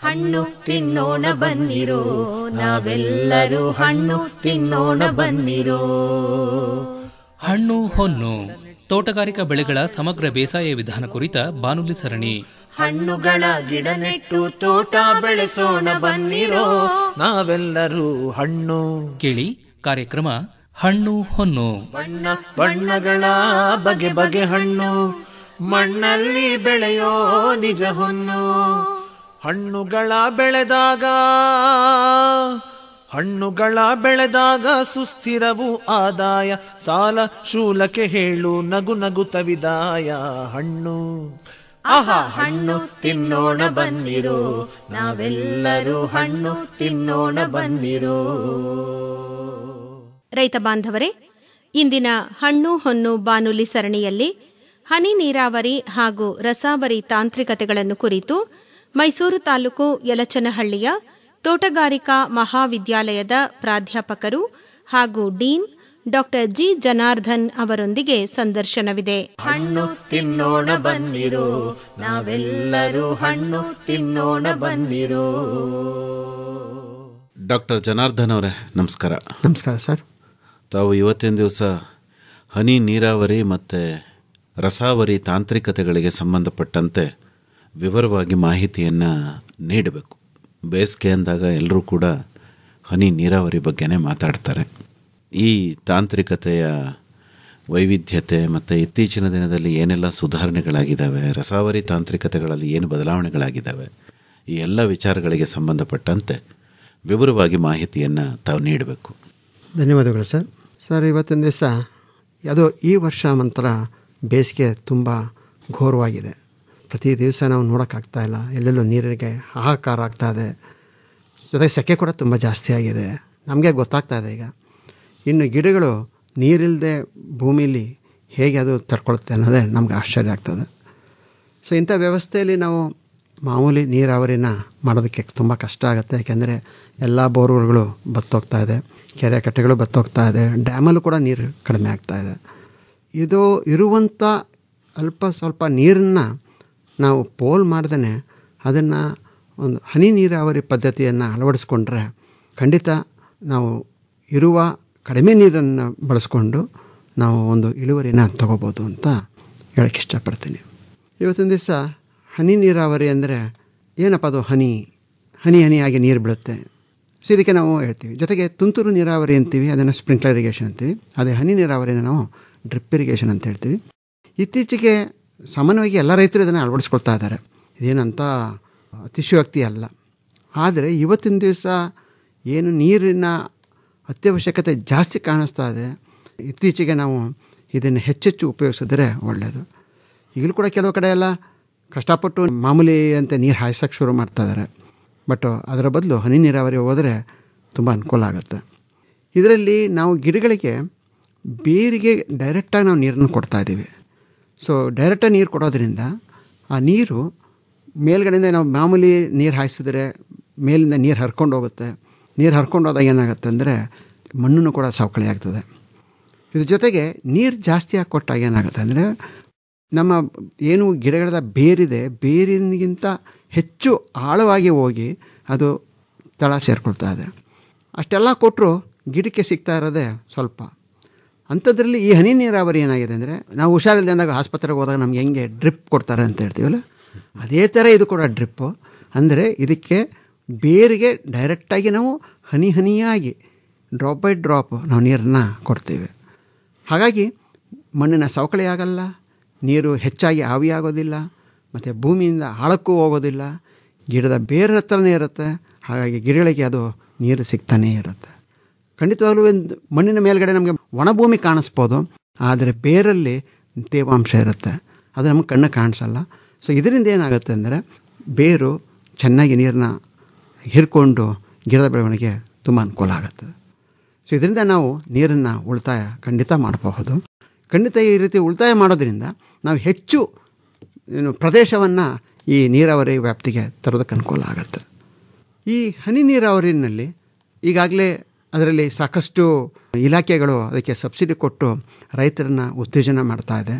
ಹಣ್ಣು ತಿನ್ನೋಣ ಬನ್ನಿರೋ, ನಾವೆಲ್ಲರೂ ಹಣ್ಣು ತಿನ್ನೋಣ ಬನ್ನಿರೋ. ಹಣ್ಣು ಹೊನ್ನು ತೋಟಗಾರಿಕಾ ಬೆಳೆಗಳ ಸಮಗ್ರ ಬೇಸಾಯ ವಿಧಾನ ಕುರಿತ ಬಾನುಲಿ ಸರಣಿ. ಹಣ್ಣುಗಳ ಗಿಡ ನೆಟ್ಟು ತೋಟ ಬೆಳೆಸೋಣ ಬನ್ನಿರೋ, ನಾವೆಲ್ಲರೂ ಹಣ್ಣು. ಕೇಳಿ ಕಾರ್ಯಕ್ರಮ ಹಣ್ಣು ಹೊನ್ನು. ಬಣ್ಣ ಬಣ್ಣಗಳ ಬಗೆ ಬಗೆ ಹಣ್ಣು, ಮಣ್ಣಲ್ಲಿ ಬೆಳೆಯೋ ನಿಜ ಹೊನ್ನು. ಹಣ್ಣುಗಳ ಬೆಳೆದಾಗ ಸುಸ್ಥಿರವು ಆದಾಯ, ಸಾಲ ಶೂಲಕ್ಕೆ ಹೇಳು ನಗು ನಗು ತವಿದಾಯ. ಹಣ್ಣು ಆಹಾ ಹಣ್ಣು ತಿನ್ನೋಣ ಬನ್ನಿರೋ, ನಾವೆಲ್ಲರೂ ಹಣ್ಣು ತಿನ್ನೋಣ ಬನ್ನಿರೋ. ರೈತ ಬಾಂಧವರೇ, ಇಂದಿನ ಹಣ್ಣು ಹೊನ್ನು ಬಾನುಲಿ ಸರಣಿಯಲ್ಲಿ ಹನಿ ನೀರಾವರಿ ಹಾಗೂ ರಸಾವರಿ ತಾಂತ್ರಿಕತೆಗಳನ್ನು ಕುರಿತು ಮೈಸೂರು ತಾಲೂಕು ಯಲಚನಹಳ್ಳಿಯ ತೋಟಗಾರಿಕಾ ಮಹಾವಿದ್ಯಾಲಯದ ಪ್ರಾಧ್ಯಾಪಕರು ಹಾಗೂ ಡೀನ್ ಡಾಕ್ಟರ್ ಜಿ ಜನಾರ್ದನ್ ಅವರೊಂದಿಗೆ ಸಂದರ್ಶನವಿದೆ. ಹಣ್ಣು ತಿನ್ನೋಣ ಬನ್ನಿರೋ, ನಾವೆಲ್ಲರೂ ಹಣ್ಣು ತಿನ್ನೋಣ ಬನ್ನಿರೋ. ಡಾಕ್ಟರ್ ಜನಾರ್ದನ್ ಅವರೇ ನಮಸ್ಕಾರ. ನಮಸ್ಕಾರ ಸರ್. ತಾವು ಇವತ್ತಿನ ದಿವಸ ಹನಿ ನೀರಾವರಿ ಮತ್ತು ರಸಾವರಿ ತಾಂತ್ರಿಕತೆಗಳಿಗೆ ಸಂಬಂಧಪಟ್ಟಂತೆ ವಿವರವಾಗಿ ಮಾಹಿತಿಯನ್ನು ನೀಡಬೇಕು. ಬೇಸಿಗೆ ಅಂದಾಗ ಎಲ್ಲರೂ ಕೂಡ ಹನಿ ನೀರಾವರಿ ಬಗ್ಗೆನೇ ಮಾತಾಡ್ತಾರೆ. ಈ ತಾಂತ್ರಿಕತೆಯ ವೈವಿಧ್ಯತೆ ಮತ್ತು ಇತ್ತೀಚಿನ ದಿನದಲ್ಲಿ ಏನೆಲ್ಲ ಸುಧಾರಣೆಗಳಾಗಿದ್ದಾವೆ, ರಸಾವರಿ ತಾಂತ್ರಿಕತೆಗಳಲ್ಲಿ ಏನು ಬದಲಾವಣೆಗಳಾಗಿದ್ದಾವೆ, ಈ ಎಲ್ಲ ವಿಚಾರಗಳಿಗೆ ಸಂಬಂಧಪಟ್ಟಂತೆ ವಿವರವಾಗಿ ಮಾಹಿತಿಯನ್ನು ತಾವು ನೀಡಬೇಕು. ಧನ್ಯವಾದಗಳು ಸರ್. ಸರ್, ಇವತ್ತಿನ ದಿವಸ ಅದು ಈ ವರ್ಷ ಮಾತ್ರ ಬೇಸಿಗೆ ತುಂಬ ಘೋರವಾಗಿದೆ. ಪ್ರತಿ ದಿವಸ ನಾವು ನೋಡೋಕ್ಕಾಗ್ತಾ ಇಲ್ಲ, ಎಲ್ಲೆಲ್ಲೋ ನೀರಿಗೆ ಹಾಹಾಕಾರ ಆಗ್ತಾಯಿದೆ. ಜೊತೆಗೆ ಸೆಕೆ ಕೂಡ ತುಂಬ ಜಾಸ್ತಿ ಆಗಿದೆ. ನಮಗೆ ಗೊತ್ತಾಗ್ತಾ ಇದೆ ಈಗ ಇನ್ನು ಗಿಡಗಳು ನೀರಿಲ್ಲದೆ ಭೂಮಿಲಿ ಹೇಗೆ ಅದು ತಡ್ಕೊಳುತ್ತೆ ಅನ್ನೋದೇ ನಮ್ಗೆ ಆಶ್ಚರ್ಯ ಆಗ್ತದೆ. ಸೊ ಇಂಥ ವ್ಯವಸ್ಥೆಯಲ್ಲಿ ನಾವು ಮಾಮೂಲಿ ನೀರಾವರಿನ ಮಾಡೋದಕ್ಕೆ ತುಂಬ ಕಷ್ಟ ಆಗುತ್ತೆ. ಯಾಕೆಂದರೆ ಎಲ್ಲ ಬೋರ್ವೆಲ್ಗಳು ಬತ್ತೋಗ್ತಾ ಇದೆ, ಕೆರೆ ಕಟ್ಟೆಗಳು ಬತ್ತೋಗ್ತಾ ಇದೆ, ಡ್ಯಾಮಲ್ಲೂ ಕೂಡ ನೀರು ಕಡಿಮೆ ಆಗ್ತಾಯಿದೆ. ಇದು ಇರುವಂಥ ಅಲ್ಪ ಸ್ವಲ್ಪ ನೀರನ್ನು ನಾವು ಪೋಲ್ ಮಾಡ್ದೇ ಅದನ್ನು ಒಂದು ಹನಿ ನೀರಾವರಿ ಪದ್ಧತಿಯನ್ನು ಅಳವಡಿಸ್ಕೊಂಡ್ರೆ ಖಂಡಿತ ನಾವು ಇರುವ ಕಡಿಮೆ ನೀರನ್ನು ಬಳಸ್ಕೊಂಡು ನಾವು ಒಂದು ಇಳುವರಿನ ತಗೋಬೋದು ಅಂತ ಹೇಳೋಕ್ಕೆ ಇಷ್ಟಪಡ್ತೀನಿ. ಇವತ್ತಿನ ದಿವಸ ಹನಿ ನೀರಾವರಿ ಅಂದರೆ ಏನಪ್ಪ ಅದು? ಹನಿಯಾಗಿ ನೀರು ಬೀಳುತ್ತೆ. ಸೊ ಇದಕ್ಕೆ ನಾವು ಹೇಳ್ತೀವಿ. ಜೊತೆಗೆ ತುಂತುರು ನೀರಾವರಿ ಅಂತೀವಿ, ಅದನ್ನು ಸ್ಪ್ರಿಂಕ್ಲರ್ ಇರಿಗೇಷನ್ ಅಂತೀವಿ. ಅದೇ ಹನಿ ನೀರಾವರಿನ ನಾವು ಡ್ರಿಪ್ ಇರಿಗೇಷನ್ ಅಂತ ಹೇಳ್ತೀವಿ. ಇತ್ತೀಚೆಗೆ ಸಾಮಾನ್ಯವಾಗಿ ಎಲ್ಲ ರೈತರು ಇದನ್ನು ಅಳವಡಿಸ್ಕೊಳ್ತಾ ಇದ್ದಾರೆ. ಇದೇನಂತ ಅತಿಶಯೋಕ್ತಿ ಅಲ್ಲ. ಆದರೆ ಇವತ್ತಿನ ದಿವಸ ಏನು ನೀರಿನ ಅತ್ಯವಶ್ಯಕತೆ ಜಾಸ್ತಿ ಕಾಣಿಸ್ತಾ ಇದೆ, ಇತ್ತೀಚೆಗೆ ನಾವು ಇದನ್ನು ಹೆಚ್ಚೆಚ್ಚು ಉಪಯೋಗಿಸಿದ್ರೆ ಒಳ್ಳೆಯದು. ಈಗಲೂ ಕೂಡ ಕೆಲವು ಕಡೆ ಎಲ್ಲ ಕಷ್ಟಪಟ್ಟು ಮಾಮೂಲಿ ಅಂತ ನೀರು ಹಾಯಿಸೋಕ್ಕೆ ಶುರು ಮಾಡ್ತಾಯಿದ್ದಾರೆ. ಬಟ್ ಅದರ ಬದಲು ಹನಿ ನೀರಾವರಿ ಹೋದರೆ ತುಂಬ ಅನುಕೂಲ ಆಗುತ್ತೆ. ಇದರಲ್ಲಿ ನಾವು ಗಿಡಗಳಿಗೆ ಬೇರಿಗೆ ಡೈರೆಕ್ಟಾಗಿ ನಾವು ನೀರನ್ನು ಕೊಡ್ತಾಯಿದ್ದೀವಿ. ಸೊ ಡೈರೆಕ್ಟಾಗಿ ನೀರು ಕೊಡೋದ್ರಿಂದ ಆ ನೀರು ಮೇಲ್ಗಡೆಯಿಂದ ನಾವು ಮಾಮೂಲಿ ನೀರು ಹಾಯಿಸಿದ್ರೆ ಮೇಲಿಂದ ನೀರು ಹರ್ಕೊಂಡು ಹೋಗುತ್ತೆ. ನೀರು ಹರ್ಕೊಂಡು ಹೋದಾಗ ಏನಾಗುತ್ತೆ ಅಂದರೆ ಮಣ್ಣನ್ನು ಕೂಡ ಸವಕಳಿ ಆಗ್ತದೆ. ಇದ್ರ ಜೊತೆಗೆ ನೀರು ಜಾಸ್ತಿ ಹಾಕಿ ಕೊಟ್ಟಾಗ ಏನಾಗುತ್ತೆ ಅಂದರೆ ನಮ್ಮ ಏನು ಗಿಡಗಳ ಬೇರಿದೆ, ಬೇರಿಗಿಂತ ಹೆಚ್ಚು ಆಳವಾಗಿ ಹೋಗಿ ಅದು ತಳ ಸೇರಿಕೊಳ್ತಾ ಇದೆ. ಅಷ್ಟೆಲ್ಲ ಕೊಟ್ಟರು ಗಿಡಕ್ಕೆ ಸಿಗ್ತಾ ಇರೋದೇ ಸ್ವಲ್ಪ. ಅಂಥದ್ರಲ್ಲಿ ಈ ಹನಿ ನೀರಾವರಿ ಏನಾಗಿದೆ ಅಂದರೆ, ನಾವು ಹುಷಾರಿಲ್ಲದೆ ಅಂದಾಗ ಆಸ್ಪತ್ರೆಗೆ ಹೋದಾಗ ನಮ್ಗೆ ಹೆಂಗೆ ಡ್ರಿಪ್ ಕೊಡ್ತಾರೆ ಅಂತ ಹೇಳ್ತೀವಲ್ಲ, ಅದೇ ಥರ ಇದು ಕೂಡ ಡ್ರಿಪ್ಪು. ಅಂದರೆ ಇದಕ್ಕೆ ಬೇರಿಗೆ ಡೈರೆಕ್ಟಾಗಿ ನಾವು ಹನಿಯಾಗಿ ಡ್ರಾಪ್ ಬೈ ಡ್ರಾಪ್ ನಾವು ನೀರನ್ನು ಕೊಡ್ತೀವಿ. ಹಾಗಾಗಿ ಮಣ್ಣಿನ ಸವಕಳಿ ಆಗಲ್ಲ, ನೀರು ಹೆಚ್ಚಾಗಿ ಆವಿಯಾಗೋದಿಲ್ಲ, ಮತ್ತು ಭೂಮಿಯಿಂದ ಆಳಕ್ಕೂ ಹೋಗೋದಿಲ್ಲ, ಗಿಡದ ಬೇರೆ ಹತ್ರನೇ ಇರುತ್ತೆ. ಹಾಗಾಗಿ ಗಿಡಗಳಿಗೆ ಅದು ನೀರು ಸಿಗ್ತಾನೇ ಇರುತ್ತೆ. ಖಂಡಿತವಾಗ್ಲೂ ಒಂದು ಮಣ್ಣಿನ ಮೇಲ್ಗಡೆ ನಮಗೆ ಒಣಭೂಮಿ ಕಾಣಿಸ್ಬೋದು, ಆದರೆ ಬೇರಲ್ಲಿ ತೇವಾಂಶ ಇರುತ್ತೆ, ಅದು ನಮಗೆ ಕಣ್ಣು ಕಾಣಿಸಲ್ಲ. ಸೊ ಇದರಿಂದ ಏನಾಗುತ್ತೆ ಅಂದರೆ ಬೇರು ಚೆನ್ನಾಗಿ ನೀರನ್ನ ಹೀರ್ಕೊಂಡು ಗಿಡದ ಬೆಳವಣಿಗೆ ತುಂಬ ಅನುಕೂಲ ಆಗುತ್ತೆ. ಸೊ ಇದರಿಂದ ನಾವು ನೀರನ್ನು ಉಳಿತಾಯ ಖಂಡಿತ ಮಾಡಬಹುದು. ಖಂಡಿತ ಈ ರೀತಿ ಉಳಿತಾಯ ಮಾಡೋದ್ರಿಂದ ನಾವು ಹೆಚ್ಚು ಪ್ರದೇಶವನ್ನು ಈ ನೀರಾವರಿ ವ್ಯಾಪ್ತಿಗೆ ತರೋದಕ್ಕೆ ಅನುಕೂಲ ಆಗುತ್ತೆ. ಈ ಹನಿ ನೀರಾವರಿನಲ್ಲಿ ಈಗಾಗಲೇ ಅದರಲ್ಲಿ ಸಾಕಷ್ಟು ಇಲಾಖೆಗಳು ಅದಕ್ಕೆ ಸಬ್ಸಿಡಿ ಕೊಟ್ಟು ರೈತರನ್ನು ಉತ್ತೇಜನ ಮಾಡ್ತಾ ಇದೆ.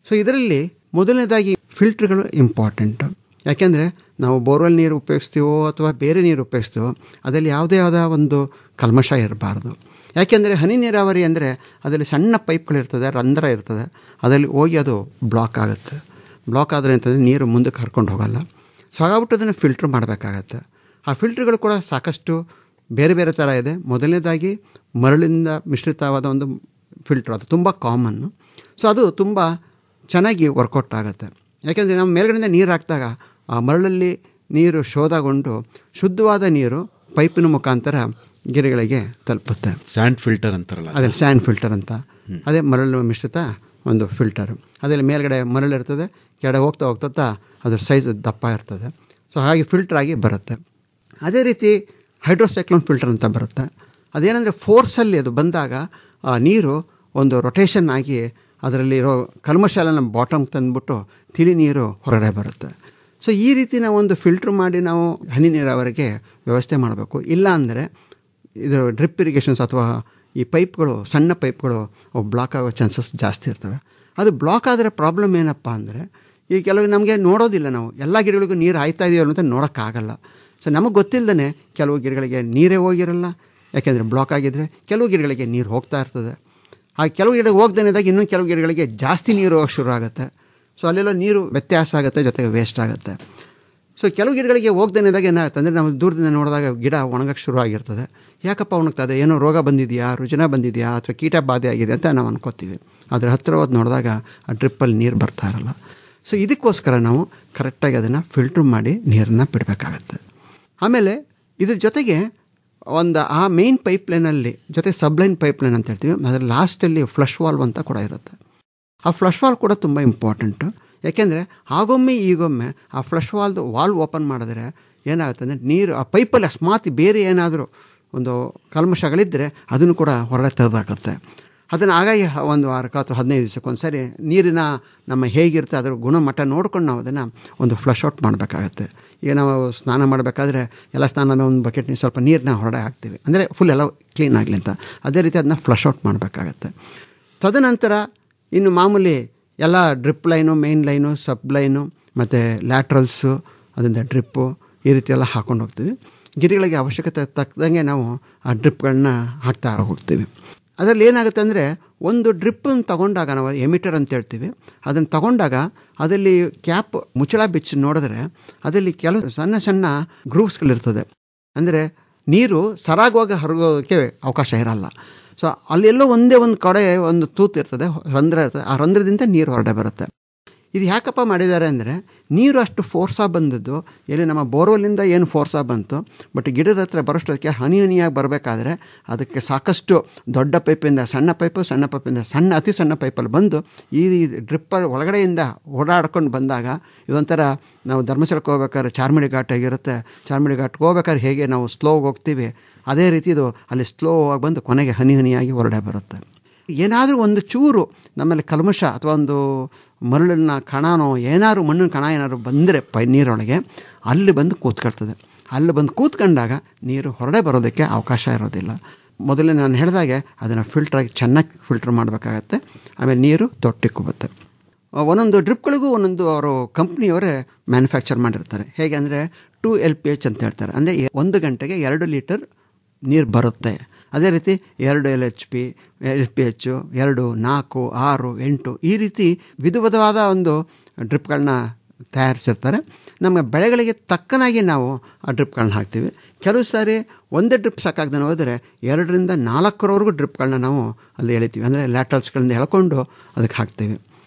ಸೊ ಇದರಲ್ಲಿ ಮೊದಲನೇದಾಗಿ ಫಿಲ್ಟ್ರ್ಗಳು ಇಂಪಾರ್ಟೆಂಟು. ಯಾಕೆಂದರೆ ನಾವು ಬೋರ್ವೆಲ್ ನೀರು ಉಪಯೋಗಿಸ್ತೀವೋ ಅಥವಾ ಬೇರೆ ನೀರು ಉಪಯೋಗಿಸ್ತೀವೋ ಅದರಲ್ಲಿ ಯಾವುದೇ ಒಂದು ಕಲ್ಮಶ ಇರಬಾರ್ದು. ಯಾಕೆಂದರೆ ಹನಿ ನೀರಾವರಿ ಅಂದರೆ ಅದರಲ್ಲಿ ಸಣ್ಣ ಪೈಪ್ಗಳಿರ್ತದೆ, ರಂಧ್ರ ಇರ್ತದೆ, ಅದರಲ್ಲಿ ಹೋಗಿ ಅದು ಬ್ಲಾಕ್ ಆಗುತ್ತೆ. ಬ್ಲಾಕ್ ಆದರೆ ಅಂತಂದರೆ ನೀರು ಮುಂದಕ್ಕೆ ಹರ್ಕೊಂಡು ಹೋಗಲ್ಲ. ಸೊ ಹಾಗಾಗ್ಬಿಟ್ಟು ಅದನ್ನು ಫಿಲ್ಟ್ರ್ ಮಾಡಬೇಕಾಗತ್ತೆ. ಆ ಫಿಲ್ಟ್ರ್ಗಳು ಕೂಡ ಸಾಕಷ್ಟು ಬೇರೆ ಬೇರೆ ಥರ ಇದೆ. ಮೊದಲನೇದಾಗಿ ಮರಳಿಂದ ಮಿಶ್ರಿತವಾದ ಒಂದು ಫಿಲ್ಟ್ರ್, ಅದು ತುಂಬ ಕಾಮನ್ನು. ಸೊ ಅದು ತುಂಬ ಚೆನ್ನಾಗಿ ವರ್ಕೌಟ್ ಆಗುತ್ತೆ. ಯಾಕೆಂದರೆ ನಾವು ಮೇಲ್ಗಡೆಯಿಂದ ನೀರು ಹಾಕಿದಾಗ ಆ ಮರಳಲ್ಲಿ ನೀರು ಶೋಧಗೊಂಡು ಶುದ್ಧವಾದ ನೀರು ಪೈಪಿನ ಮುಖಾಂತರ ಗಿಡಗಳಿಗೆ ತಲುಪುತ್ತೆ. ಸ್ಯಾಂಡ್ ಫಿಲ್ಟರ್ ಅಂತಾರಲ್ಲ, ಅದೇ ಸ್ಯಾಂಡ್ ಫಿಲ್ಟರ್ ಅಂತ. ಅದೇ ಮರಳು ಮಿಶ್ರಿತ ಒಂದು ಫಿಲ್ಟರು. ಅದರಲ್ಲಿ ಮೇಲ್ಗಡೆ ಮರಳು ಇರ್ತದೆ, ಕೆಳಗಡೆ ಹೋಗ್ತಾ ಅದ್ರ ಸೈಜ್ ದಪ್ಪ ಇರ್ತದೆ. ಸೊ ಹಾಗೆ ಫಿಲ್ಟರ್ ಆಗಿ ಬರುತ್ತೆ. ಅದೇ ರೀತಿ ಹೈಡ್ರೋಸೈಕ್ಲೋನ್ ಫಿಲ್ಟರ್ ಅಂತ ಬರುತ್ತೆ. ಅದೇನೆಂದರೆ ಫೋರ್ಸಲ್ಲಿ ಅದು ಬಂದಾಗ ಆ ನೀರು ಒಂದು ರೊಟೇಷನ್ ಆಗಿ ಅದರಲ್ಲಿರೋ ಕಲ್ಮಶಾಲನ ಬಾಟಮ್ ತಂದುಬಿಟ್ಟು ತಿಳಿ ನೀರು ಹೊರಗಡೆ ಬರುತ್ತೆ. ಸೊ ಈ ರೀತಿ ನಾವು ಒಂದು ಫಿಲ್ಟ್ರ್ ಮಾಡಿ ನಾವು ಹನಿ ನೀರಾವರಿಗೆ ವ್ಯವಸ್ಥೆ ಮಾಡಬೇಕು. ಇಲ್ಲ ಅಂದರೆ ಇದು ಡ್ರಿಪ್ ಇರಿಗೇಷನ್ಸ್ ಅಥವಾ ಈ ಪೈಪ್ಗಳು, ಸಣ್ಣ ಪೈಪ್ಗಳು ಬ್ಲಾಕ್ ಆಗೋ ಚಾನ್ಸಸ್ ಜಾಸ್ತಿ ಇರ್ತವೆ. ಅದು ಬ್ಲಾಕ್ ಆದರೆ ಪ್ರಾಬ್ಲಮ್ ಏನಪ್ಪ ಅಂದರೆ, ಈ ಕೆಲವು ನಮಗೆ ನೋಡೋದಿಲ್ಲ, ನಾವು ಎಲ್ಲ ಗಿಡಗಳಿಗೂ ನೀರು ಆಯ್ತಾ ಇದೆಯೋ ಅಂತ ನೋಡೋಕ್ಕಾಗಲ್ಲ. ಸೊ ನಮಗೆ ಗೊತ್ತಿಲ್ಲದೇ ಕೆಲವು ಗಿಡಗಳಿಗೆ ನೀರೇ ಹೋಗಿರಲ್ಲ, ಯಾಕೆಂದರೆ ಬ್ಲಾಕ್ ಆಗಿದ್ದರೆ. ಕೆಲವು ಗಿಡಗಳಿಗೆ ನೀರು ಹೋಗ್ತಾ ಇರ್ತದೆ. ಆ ಕೆಲವು ಗಿಡಕ್ಕೆ ಹೋಗ್ದೇನೆದಾಗ ಇನ್ನೊಂದು ಕೆಲವು ಗಿಡಗಳಿಗೆ ಜಾಸ್ತಿ ನೀರು ಹೋಗೋಕ್ಕೆ ಶುರು ಆಗುತ್ತೆ. ಸೊ ಅಲ್ಲೆಲ್ಲ ನೀರು ವ್ಯತ್ಯಾಸ ಆಗುತ್ತೆ, ಜೊತೆಗೆ ವೇಸ್ಟ್ ಆಗುತ್ತೆ. ಸೊ ಕೆಲವು ಗಿಡಗಳಿಗೆ ಹೋಗ್ದೇನೆದಾಗ ಏನಾಗುತ್ತೆ ಅಂದರೆ, ನಾವು ದೂರದಿಂದ ನೋಡಿದಾಗ ಗಿಡ ಒಣಗಕ್ಕೆ ಶುರು ಆಗಿರ್ತದೆ. ಯಾಕಪ್ಪ ಒಣಗ್ತದೆ, ಏನೋ ರೋಗ ಬಂದಿದೆಯಾ, ರುಜಿನ ಬಂದಿದೆಯಾ, ಅಥವಾ ಕೀಟ ಬಾಧೆ ಆಗಿದೆ ಅಂತ ನಾವು ಅನ್ಕೋತೀವಿ. ಆದರೆ ಹತ್ತಿರ ಹೋದ್ ನೋಡಿದಾಗ ಆ ಡ್ರಿಪ್ಪಲ್ಲಿ ನೀರು ಬರ್ತಾ ಇರಲ್ಲ. ಸೊ ಇದಕ್ಕೋಸ್ಕರ ನಾವು ಕರೆಕ್ಟಾಗಿ ಅದನ್ನು ಫಿಲ್ಟ್ರ್ ಮಾಡಿ ನೀರನ್ನು ಬಿಡಬೇಕಾಗತ್ತೆ. ಆಮೇಲೆ ಇದ್ರ ಜೊತೆಗೆ ಆ ಮೇನ್ ಪೈಪ್ಲೈನಲ್ಲಿ ಜೊತೆ ಸಬ್ಲೈನ್ ಪೈಪ್ಲೈನ್ ಅಂತ ಹೇಳ್ತೀವಿ, ಅದರ ಲಾಸ್ಟಲ್ಲಿ ಫ್ಲಶ್ ವಾಲ್ವ್ ಅಂತ ಕೂಡ ಇರುತ್ತೆ. ಆ ಫ್ಲಶ್ ವಾಲ್ವ್ ಕೂಡ ತುಂಬ ಇಂಪಾರ್ಟೆಂಟು. ಯಾಕೆಂದರೆ ಆಗೊಮ್ಮೆ ಈಗೊಮ್ಮೆ ಆ ಫ್ಲಶ್ ವಾಲ್ವ್ ಓಪನ್ ಮಾಡಿದ್ರೆ ಏನಾಗುತ್ತೆ ಅಂದರೆ, ನೀರು ಆ ಪೈಪಲ್ಲಿ ಅಕಸ್ಮಾತ್ ಬೇರೆ ಏನಾದರೂ ಒಂದು ಕಲ್ಮಶಗಳಿದ್ದರೆ ಅದನ್ನು ಕೂಡ ಹೊರಗಡೆ ತೆಗೆದಾಕುತ್ತೆ. ಅದನ್ನು ಹಾಗಾಗಿ ಒಂದು ವಾರಕ್ಕೆ ಅಥವಾ 15 ದಿವಸಕ್ಕೊಂದು ಸರಿ ನೀರಿನ ನಮ್ಮ ಹೇಗಿರುತ್ತೆ ಅದರ ಗುಣಮಟ್ಟ ನೋಡ್ಕೊಂಡು ನಾವು ಅದನ್ನು ಒಂದು ಫ್ಲಶ್ ಔಟ್ ಮಾಡಬೇಕಾಗತ್ತೆ. ಈಗ ನಾವು ಸ್ನಾನ ಮಾಡಬೇಕಾದ್ರೆ ಎಲ್ಲ ಸ್ನಾನದ ಒಂದು ಬಕೆಟ್ ನೀರು ಸ್ವಲ್ಪ ನೀರನ್ನ ಹೊರಗಡೆ ಹಾಕ್ತೀವಿ, ಅಂದರೆ ಫುಲ್ ಎಲ್ಲ ಕ್ಲೀನ್ ಆಗಲಿ ಅಂತ. ಅದೇ ರೀತಿ ಅದನ್ನ ಫ್ಲಶ್ ಔಟ್ ಮಾಡಬೇಕಾಗತ್ತೆ. ತದನಂತರ ಇನ್ನು ಮಾಮೂಲಿ ಎಲ್ಲ ಡ್ರಿಪ್ ಲೈನು, ಮೇನ್ ಲೈನು, ಸಬ್ ಲೈನು ಮತ್ತು ಲ್ಯಾಟ್ರಲ್ಸು, ಅದರಿಂದ ಡ್ರಿಪ್ಪು, ಈ ರೀತಿ ಎಲ್ಲ ಹಾಕ್ಕೊಂಡು ಹೋಗ್ತೀವಿ. ಗಿಡಗಳಿಗೆ ಅವಶ್ಯಕತೆ ತಕ್ಕದಂಗೆ ನಾವು ಆ ಡ್ರಿಪ್ಗಳನ್ನ ಹಾಕ್ತಾ ಹೋಗ್ತೀವಿ. ಅದರಲ್ಲಿ ಏನಾಗುತ್ತೆ ಅಂದರೆ, ಒಂದು ಡ್ರಿಪ್ಪನ್ನು ತಗೊಂಡಾಗ ನಾವು ಎಮಿಟರ್ ಅಂತ ಹೇಳ್ತೀವಿ, ಅದನ್ನು ತಗೊಂಡಾಗ ಅದರಲ್ಲಿ ಕ್ಯಾಪ್ ಮುಚ್ಚಳ ಬಿಚ್ಚಿ ನೋಡಿದ್ರೆ ಅದರಲ್ಲಿ ಕೆಲವು ಸಣ್ಣ ಸಣ್ಣ ಗ್ರೂವ್ಸ್ಗಳಿರ್ತದೆ. ಅಂದರೆ ನೀರು ಸರಾಗವಾಗಿ ಹರಿಗೋದಕ್ಕೆ ಅವಕಾಶ ಇರಲ್ಲ. ಸೊ ಅಲ್ಲೆಲ್ಲೋ ಒಂದೇ ಒಂದು ಕಡೆ ಒಂದು ತೂತು ಇರ್ತದೆ, ರಂಧ್ರ ಇರ್ತದೆ. ಆ ರಂಧ್ರದಿಂದ ನೀರು ಹೊರಗಡೆ ಬರುತ್ತೆ. ಇದು ಯಾಕಪ್ಪ ಮಾಡಿದ್ದಾರೆ ಅಂದರೆ, ನೀರು ಅಷ್ಟು ಫೋರ್ಸಾಗಿ ಬಂದದ್ದು ಎಲ್ಲಿ ನಮ್ಮ ಬೋರ್ವೆಲ್ಲಿಂದ ಏನು ಫೋರ್ಸಾಗಿ ಬಂತು, ಬಟ್ ಗಿಡದ ಹತ್ರ ಬರೋಷ್ಟಕ್ಕೆ ಹನಿ ಹನಿಯಾಗಿ ಬರಬೇಕಾದ್ರೆ ಅದಕ್ಕೆ ಸಾಕಷ್ಟು ದೊಡ್ಡ ಪೈಪಿಂದ ಸಣ್ಣ ಪೈಪು, ಸಣ್ಣ ಪೈಪಿಂದ ಅತಿ ಸಣ್ಣ ಪೈಪಲ್ಲಿ ಬಂದು ಈ ಡ್ರಿಪ್ಪರ್ ಒಳಗಡೆಯಿಂದ ಓಡಾಡ್ಕೊಂಡು ಬಂದಾಗ ಇದೊಂಥರ ನಾವು ಧರ್ಮಸ್ಥಳಕ್ಕೆ ಹೋಗ್ಬೇಕಾದ್ರೆ ಚಾರ್ಮಿಡಿ ಘಾಟ್ ಆಗಿರುತ್ತೆ. ಚಾರ್ಮಿಡಿ ಘಾಟ್ಗೆ ಹೋಗ್ಬೇಕಾದ್ರೆ ಹೇಗೆ ನಾವು ಸ್ಲೋಗೆ ಹೋಗ್ತೀವಿ, ಅದೇ ರೀತಿ ಇದು ಅಲ್ಲಿ ಸ್ಲೋ ಆಗಿ ಬಂದು ಕೊನೆಗೆ ಹನಿ ಹನಿಯಾಗಿ ಹೊರಡೆ ಬರುತ್ತೆ. ಏನಾದರೂ ಒಂದು ಚೂರು ನಮ್ಮಲ್ಲಿ ಕಲ್ಮಶ ಅಥವಾ ಒಂದು ಮರಳಿನ ಕಣನೋ ಏನಾದ್ರು ಮಣ್ಣಿನ ಕಣ ಏನಾದ್ರು ಬಂದರೆ ನೀರೊಳಗೆ ಅಲ್ಲಿ ಬಂದು ಕೂತ್ಕೊಳ್ತದೆ. ಅಲ್ಲಿ ಬಂದು ಕೂತ್ಕೊಂಡಾಗ ನೀರು ಹೊರಡೆ ಬರೋದಕ್ಕೆ ಅವಕಾಶ ಇರೋದಿಲ್ಲ. ಮೊದಲೇ ನಾನು ಹೇಳಿದಾಗೆ ಅದನ್ನು ಫಿಲ್ಟ್ರಾಗಿ ಚೆನ್ನಾಗಿ ಫಿಲ್ಟ್ರ್ ಮಾಡಬೇಕಾಗತ್ತೆ. ಆಮೇಲೆ ನೀರು ತೊಟ್ಟಿಕ್ಕುತ್ತೆ. ಒಂದೊಂದು ಡ್ರಿಪ್ಗಳಿಗೂ ಒಂದೊಂದು ಅವರು ಕಂಪ್ನಿಯವರೇ ಮ್ಯಾನುಫ್ಯಾಕ್ಚರ್ ಮಾಡಿರ್ತಾರೆ. ಹೇಗೆ ಅಂದರೆ 2 LPH ಅಂತ ಹೇಳ್ತಾರೆ. ಅಂದರೆ 1 ಗಂಟೆಗೆ 2 ಲೀಟರ್ ನೀರು ಬರುತ್ತೆ. ಅದೇ ರೀತಿ 2 LHP, LPH, 2, 4, 6, 8 ಈ ರೀತಿ ವಿಧವಾದ ಒಂದು ಡ್ರಿಪ್ಗಳನ್ನ ತಯಾರಿಸಿರ್ತಾರೆ. ನಮ್ಮ ಬೆಳೆಗಳಿಗೆ ತಕ್ಕನಾಗಿ ನಾವು ಆ ಡ್ರಿಪ್ಗಳನ್ನ ಹಾಕ್ತೀವಿ. ಕೆಲವು ಸಾರಿ ಒಂದೇ ಡ್ರಿಪ್ ಸಾಕಾಗ್ದೇ ಹೋದರೆ 2ರಿಂದ 4ರವರೆಗೂ ಡ್ರಿಪ್ಗಳನ್ನ ನಾವು ಅಲ್ಲಿ ಎಳಿತೀವಿ. ಅಂದರೆ ಲ್ಯಾಟ್ರಲ್ಸ್ಗಳಿಂದ ಎಳ್ಕೊಂಡು ಅದಕ್ಕೆ ಹಾಕ್ತೀವಿ.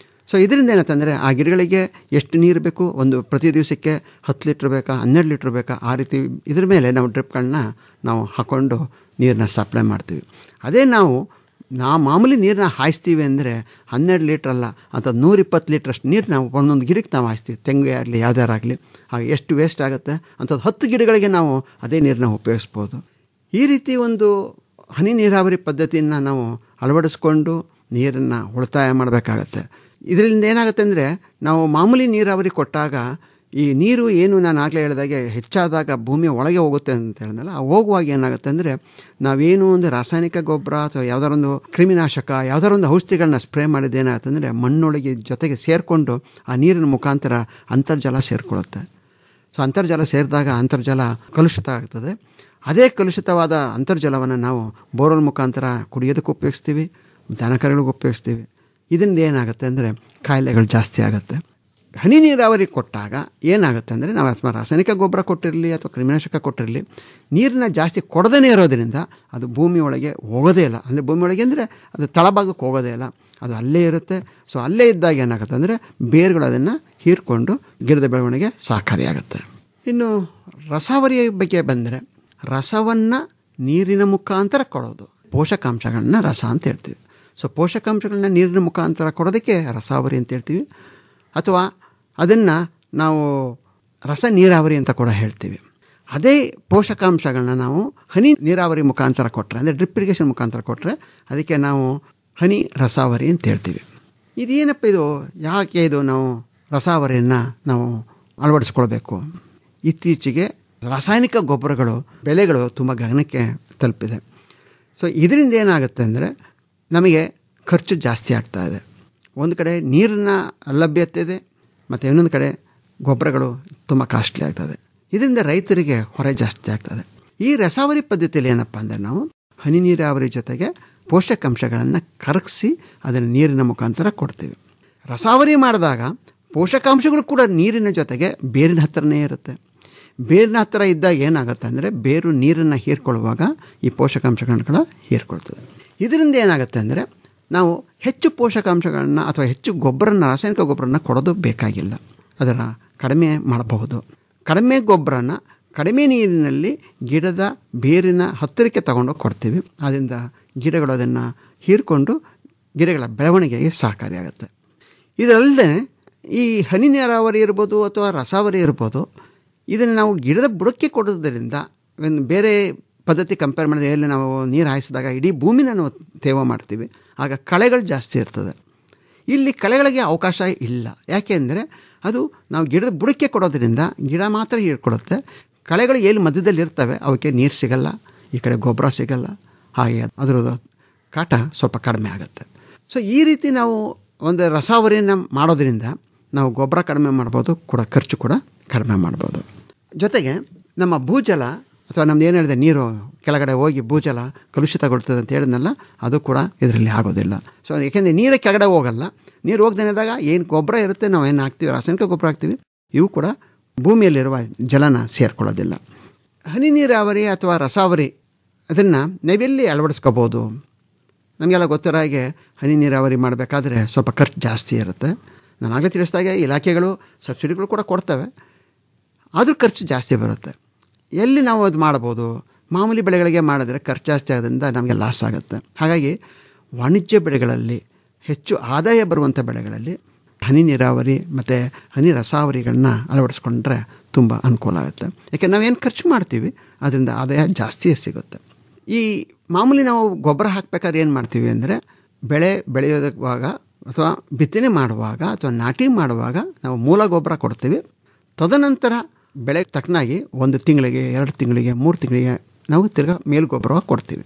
ಸೊ ಇದರಿಂದ ಏನಂತಂದರೆ, ಆ ಗಿಡಗಳಿಗೆ ಎಷ್ಟು ನೀರು ಬೇಕು, ಒಂದು ಪ್ರತಿ ದಿವಸಕ್ಕೆ 10 ಲೀಟ್ರ್ ಬೇಕಾ, 12 ಲೀಟ್ರ್ ಬೇಕಾ, ಆ ರೀತಿ ಇದ್ರ ಮೇಲೆ ನಾವು ಡ್ರಿಪ್ಗಳನ್ನ ನಾವು ಹಾಕ್ಕೊಂಡು ನೀರನ್ನ ಸಪ್ಲೈ ಮಾಡ್ತೀವಿ. ಅದೇ ನಾವು ಮಾಮೂಲಿ ನೀರನ್ನ ಹಾಯಿಸ್ತೀವಿ ಅಂದರೆ 12 ಲೀಟ್ರ್ ಅಲ್ಲ ಅಂತ 120 ಲೀಟ್ರಷ್ಟು ನೀರು ನಾವು ಒಂದೊಂದು ಗಿಡಕ್ಕೆ ನಾವು ಹಾಯಿಸ್ತೀವಿ. ತೆಂಗು ಆಗಲಿ ಯಾವ್ದಾರಾಗಲಿ, ಆಗ ಎಷ್ಟು ವೇಸ್ಟ್ ಆಗುತ್ತೆ ಅಂಥದ್ದು 10 ಗಿಡಗಳಿಗೆ ನಾವು ಅದೇ ನೀರನ್ನ ಉಪಯೋಗಿಸ್ಬೋದು. ಈ ರೀತಿ ಒಂದು ಹನಿ ನೀರಾವರಿ ಪದ್ಧತಿಯನ್ನು ನಾವು ಅಳವಡಿಸ್ಕೊಂಡು ನೀರನ್ನು ಉಳಿತಾಯ ಮಾಡಬೇಕಾಗತ್ತೆ. ಇದರಿಂದ ಏನಾಗುತ್ತೆ ಅಂದರೆ, ನಾವು ಮಾಮೂಲಿ ನೀರಾವರಿ ಕೊಟ್ಟಾಗ ಈ ನೀರು ಏನು ನಾನು ಆಗಲೇ ಹೇಳಿದಾಗೆ ಹೆಚ್ಚಾದಾಗ ಭೂಮಿಯ ಒಳಗೆ ಹೋಗುತ್ತೆ ಅಂತ ಹೇಳಿದ್ನಲ್ಲ, ಆ ಹೋಗುವಾಗ ಏನಾಗುತ್ತೆ ಅಂದರೆ, ನಾವೇನು ಒಂದು ರಾಸಾಯನಿಕ ಗೊಬ್ಬರ ಅಥವಾ ಯಾವುದಾರೊಂದು ಕ್ರಿಮಿನಾಶಕ ಯಾವುದಾರೊಂದು ಔಷಧಿಗಳನ್ನ ಸ್ಪ್ರೇ ಮಾಡಿದ್ದೇನಾಗುತ್ತೆ ಅಂದರೆ, ಮಣ್ಣೊಳಗೆ ಜೊತೆಗೆ ಸೇರಿಕೊಂಡು ಆ ನೀರಿನ ಮುಖಾಂತರ ಅಂತರ್ಜಲ ಸೇರಿಕೊಳ್ಳುತ್ತೆ. ಸೊ ಅಂತರ್ಜಲ ಸೇರಿದಾಗ ಅಂತರ್ಜಲ ಕಲುಷಿತ ಆಗ್ತದೆ. ಅದೇ ಕಲುಷಿತವಾದ ಅಂತರ್ಜಲವನ್ನು ನಾವು ಬೋರ್ವೆಲ್ ಮುಖಾಂತರ ಕುಡಿಯೋದಕ್ಕೆ ಉಪಯೋಗಿಸ್ತೀವಿ, ದನಕರುಗಳಿಗೆ ಉಪಯೋಗಿಸ್ತೀವಿ. ಇದರಿಂದ ಏನಾಗುತ್ತೆ ಅಂದರೆ ಕಾಯಿಲೆಗಳು ಜಾಸ್ತಿ ಆಗುತ್ತೆ. ಹನಿ ನೀರಾವರಿ ಕೊಟ್ಟಾಗ ಏನಾಗುತ್ತೆ ಅಂದರೆ ನಾವು ಅಥವಾ ರಾಸಾಯನಿಕ ಗೊಬ್ಬರ ಕೊಟ್ಟಿರಲಿ ಅಥವಾ ಕ್ರಿಮಿನಾಶಕ ಕೊಟ್ಟಿರಲಿ, ನೀರನ್ನ ಜಾಸ್ತಿ ಕೊಡದೇ ಇರೋದರಿಂದ ಅದು ಭೂಮಿ ಒಳಗೆ ಹೋಗೋದೇ ಇಲ್ಲ. ಅಂದರೆ ಭೂಮಿ ಒಳಗೆ ಅಂದರೆ ಅದು ತಳಭಾಗಕ್ಕೆ ಹೋಗೋದೇ ಇಲ್ಲ, ಅದು ಅಲ್ಲೇ ಇರುತ್ತೆ. ಸೊ ಅಲ್ಲೇ ಇದ್ದಾಗ ಏನಾಗುತ್ತೆ ಅಂದರೆ ಬೇರುಗಳು ಅದನ್ನು ಹೀರ್ಕೊಂಡು ಗಿಡದ ಬೆಳವಣಿಗೆ ಸಹಕಾರಿಯಾಗುತ್ತೆ. ಇನ್ನು ರಸಾವರಿಯ ಬಗ್ಗೆ ಬಂದರೆ, ರಸವನ್ನು ನೀರಿನ ಮುಖಾಂತರ ಕೊಡೋದು, ಪೋಷಕಾಂಶಗಳನ್ನ ರಸ ಅಂತ ಹೇಳ್ತೀವಿ. ಸೊ ಪೋಷಕಾಂಶಗಳನ್ನ ನೀರಿನ ಮುಖಾಂತರ ಕೊಡೋದಕ್ಕೆ ರಸಾವರಿ ಅಂತ ಹೇಳ್ತೀವಿ. ಅಥವಾ ಅದನ್ನು ನಾವು ರಸ ನೀರಾವರಿ ಅಂತ ಕೂಡ ಹೇಳ್ತೀವಿ. ಅದೇ ಪೋಷಕಾಂಶಗಳನ್ನ ನಾವು ಹನಿ ನೀರಾವರಿ ಮುಖಾಂತರ ಕೊಟ್ಟರೆ, ಅಂದರೆ ಡ್ರಿಪ್ ಇರಿಗೇಷನ್ ಮುಖಾಂತರ ಕೊಟ್ಟರೆ ಅದಕ್ಕೆ ನಾವು ಹನಿ ರಸಾವರಿ ಅಂತ ಹೇಳ್ತೀವಿ. ಇದೇನಪ್ಪ ಇದು, ಯಾಕೆ ಇದು ನಾವು ರಸಾವರಿಯನ್ನು ನಾವು ಅಳವಡಿಸ್ಕೊಳ್ಬೇಕು? ಇತ್ತೀಚೆಗೆ ರಾಸಾಯನಿಕ ಗೊಬ್ಬರಗಳು ಬೆಲೆಗಳು ತುಂಬ ಗಗನಕ್ಕೆ ತಲುಪಿದೆ. ಸೊ ಇದರಿಂದ ಏನಾಗುತ್ತೆ ಅಂದರೆ ನಮಗೆ ಖರ್ಚು ಜಾಸ್ತಿ ಆಗ್ತಾಯಿದೆ. ಒಂದು ಕಡೆ ನೀರಿನ ಲಭ್ಯತೆ ಇದೆ, ಮತ್ತು ಇನ್ನೊಂದು ಕಡೆ ಗೊಬ್ಬರಗಳು ತುಂಬ ಕಾಸ್ಟ್ಲಿ ಆಗ್ತದೆ. ಇದರಿಂದ ರೈತರಿಗೆ ಹೊರೆ ಜಾಸ್ತಿ ಆಗ್ತದೆ. ಈ ರಸಾವರಿ ಪದ್ಧತಿಯಲ್ಲಿ ಏನಪ್ಪ ಅಂದರೆ ನಾವು ಹನಿ ನೀರಾವರಿ ಜೊತೆಗೆ ಪೋಷಕಾಂಶಗಳನ್ನು ಕರಗಿಸಿ ಅದನ್ನು ನೀರಿನ ಮುಖಾಂತರ ಕೊಡ್ತೀವಿ. ರಸಾವರಿ ಮಾಡಿದಾಗ ಪೋಷಕಾಂಶಗಳು ಕೂಡ ನೀರಿನ ಜೊತೆಗೆ ಬೇರಿನ ಹತ್ತಿರನೇ ಇರುತ್ತೆ. ಬೇರಿನ ಹತ್ತಿರ ಇದ್ದಾಗ ಏನಾಗುತ್ತೆ ಅಂದರೆ ಬೇರು ನೀರನ್ನು ಹೀರ್ಕೊಳ್ಳುವಾಗ ಈ ಪೋಷಕಾಂಶಗಳನ್ನ ಹೀರ್ಕೊಳ್ತದೆ. ಇದರಿಂದ ಏನಾಗುತ್ತೆ ಅಂದರೆ ನಾವು ಹೆಚ್ಚು ಪೋಷಕಾಂಶಗಳನ್ನು ಅಥವಾ ಹೆಚ್ಚು ಗೊಬ್ಬರನ, ರಾಸಾಯನಿಕ ಗೊಬ್ಬರನ ಕೊಡೋದು ಬೇಕಾಗಿಲ್ಲ. ಅದರ ಕಡಿಮೆ ಮಾಡಬಹುದು. ಕಡಿಮೆ ಗೊಬ್ಬರನ ಕಡಿಮೆ ನೀರಿನಲ್ಲಿ ಗಿಡದ ಬೇರಿನ ಹತ್ತಿರಕ್ಕೆ ತಗೊಂಡೋಗಿ ಕೊಡ್ತೀವಿ. ಅದರಿಂದ ಗಿಡಗಳು ಅದನ್ನು ಹೀರ್ಕೊಂಡು ಗಿಡಗಳ ಬೆಳವಣಿಗೆಗೆ ಸಹಕಾರಿಯಾಗುತ್ತೆ. ಇದಲ್ಲದೆ ಈ ಹನಿ ನೀರಾವರಿ ಇರ್ಬೋದು ಅಥವಾ ರಸಾವರಿ ಇರ್ಬೋದು, ಇದನ್ನು ನಾವು ಗಿಡದ ಬುಡಕ್ಕೆ ಕೊಡೋದ್ರಿಂದ ಬೇರೆ ಪದ್ಧತಿ ಕಂಪೇರ್ ಮಾಡಿದ್ರೆ ಎಲ್ಲಿ ನಾವು ನೀರು ಹಾಯಿಸಿದಾಗ ಇಡೀ ಭೂಮಿನ ನಾವು ತೇವ ಮಾಡ್ತೀವಿ, ಆಗ ಕಳೆಗಳು ಜಾಸ್ತಿ ಇರ್ತದೆ. ಇಲ್ಲಿ ಕಳೆಗಳಿಗೆ ಅವಕಾಶ ಇಲ್ಲ. ಯಾಕೆ ಅಂದರೆ ಅದು ನಾವು ಗಿಡದ ಬುಡಕ್ಕೆ ಕೊಡೋದ್ರಿಂದ ಗಿಡ ಮಾತ್ರ ಹೀರ್ಕೊಡುತ್ತೆ. ಕಳೆಗಳು ಎಲ್ಲಿ ಮಧ್ಯದಲ್ಲಿ ಇರ್ತವೆ ಅವಕ್ಕೆ ನೀರು ಸಿಗಲ್ಲ, ಈ ಕಡೆ ಗೊಬ್ಬರ ಸಿಗಲ್ಲ, ಹಾಗೆ ಅದರದ್ದು ಕಾಟ ಸ್ವಲ್ಪ ಕಡಿಮೆ ಆಗುತ್ತೆ. ಸೊ ಈ ರೀತಿ ನಾವು ಒಂದು ರಸಾವರಿಯನ್ನು ಮಾಡೋದ್ರಿಂದ ನಾವು ಗೊಬ್ಬರ ಕಡಿಮೆ ಮಾಡ್ಬೋದು, ಕೂಡ ಖರ್ಚು ಕೂಡ ಕಡಿಮೆ ಮಾಡ್ಬೋದು. ಜೊತೆಗೆ ನಮ್ಮ ಭೂಜಲ ಅಥವಾ ನಮ್ದು ಏನು ಹೇಳಿದೆ, ನೀರು ಕೆಳಗಡೆ ಹೋಗಿ ಭೂಜಲ ಕಲುಷಿತಗೊಳ್ತದೆ ಅಂತ ಹೇಳಿದ್ನಲ್ಲ, ಅದು ಕೂಡ ಇದರಲ್ಲಿ ಆಗೋದಿಲ್ಲ. ಸೊ ಏಕೆಂದರೆ ನೀರೇ ಕೆಳಗಡೆ ಹೋಗಲ್ಲ. ನೀರು ಹೋಗ್ದೇನಿದ್ದಾಗ ಏನು ಗೊಬ್ಬರ ಇರುತ್ತೆ, ನಾವು ಏನು ಹಾಕ್ತೀವಿ, ರಾಸಾಯನಿಕ ಗೊಬ್ಬರ ಹಾಕ್ತೀವಿ, ಇವು ಕೂಡ ಭೂಮಿಯಲ್ಲಿರುವ ಜಲನ ಸೇರಿಕೊಳ್ಳೋದಿಲ್ಲ. ಹನಿ ನೀರಾವರಿ ಅಥವಾ ರಸಾವರಿ ಅದನ್ನು ನಾವೆಲ್ಲಿ ಅಳವಡಿಸ್ಕೋಬೋದು? ನಮಗೆಲ್ಲ ಗೊತ್ತಿರೋ ಹಾಗೆ ಹನಿ ನೀರಾವರಿ ಮಾಡಬೇಕಾದ್ರೆ ಸ್ವಲ್ಪ ಖರ್ಚು ಜಾಸ್ತಿ ಇರುತ್ತೆ. ನಾನು ಆಗಲೇ ತಿಳಿಸಿದಾಗೆ ಇಲಾಖೆಗಳು ಸಬ್ಸಿಡಿಗಳು ಕೂಡ ಕೊಡ್ತವೆ, ಆದರೂ ಖರ್ಚು ಜಾಸ್ತಿ ಬರುತ್ತೆ. ಎಲ್ಲಿ ನಾವು ಅದು ಮಾಡ್ಬೋದು? ಮಾಮೂಲಿ ಬೆಳೆಗಳಿಗೆ ಮಾಡಿದ್ರೆ ಖರ್ಚು ಜಾಸ್ತಿ ಆಗೋದ್ರಿಂದ ನಮಗೆ ಲಾಸ್ ಆಗುತ್ತೆ. ಹಾಗಾಗಿ ವಾಣಿಜ್ಯ ಬೆಳೆಗಳಲ್ಲಿ, ಹೆಚ್ಚು ಆದಾಯ ಬರುವಂಥ ಬೆಳೆಗಳಲ್ಲಿ ಹನಿ ನೀರಾವರಿ ಮತ್ತು ಹನಿ ರಸಾವರಿಗಳನ್ನ ಅಳವಡಿಸ್ಕೊಂಡ್ರೆ ತುಂಬ ಅನುಕೂಲ ಆಗುತ್ತೆ. ಯಾಕೆ ನಾವೇನು ಖರ್ಚು ಮಾಡ್ತೀವಿ ಅದರಿಂದ ಆದಾಯ ಜಾಸ್ತಿ ಸಿಗುತ್ತೆ. ಈ ಮಾಮೂಲಿ ನಾವು ಗೊಬ್ಬರ ಹಾಕಬೇಕಾದ್ರೆ ಏನು ಮಾಡ್ತೀವಿ ಅಂದರೆ, ಬೆಳೆ ಬೆಳೆಯೋದವಾಗ ಅಥವಾ ಬಿತ್ತನೆ ಮಾಡುವಾಗ ಅಥವಾ ನಾಟಿ ಮಾಡುವಾಗ ನಾವು ಮೂಲ ಗೊಬ್ಬರ ಕೊಡ್ತೀವಿ. ತದನಂತರ ಬೆಳೆ ತಕ್ಕನಾಗಿ 1 ತಿಂಗಳಿಗೆ, 2 ತಿಂಗಳಿಗೆ, 3 ತಿಂಗಳಿಗೆ ನಾವು ತಿರ್ಗಾ ಮೇಲ್ಗೊಬ್ಬರ ಕೊಡ್ತೀವಿ.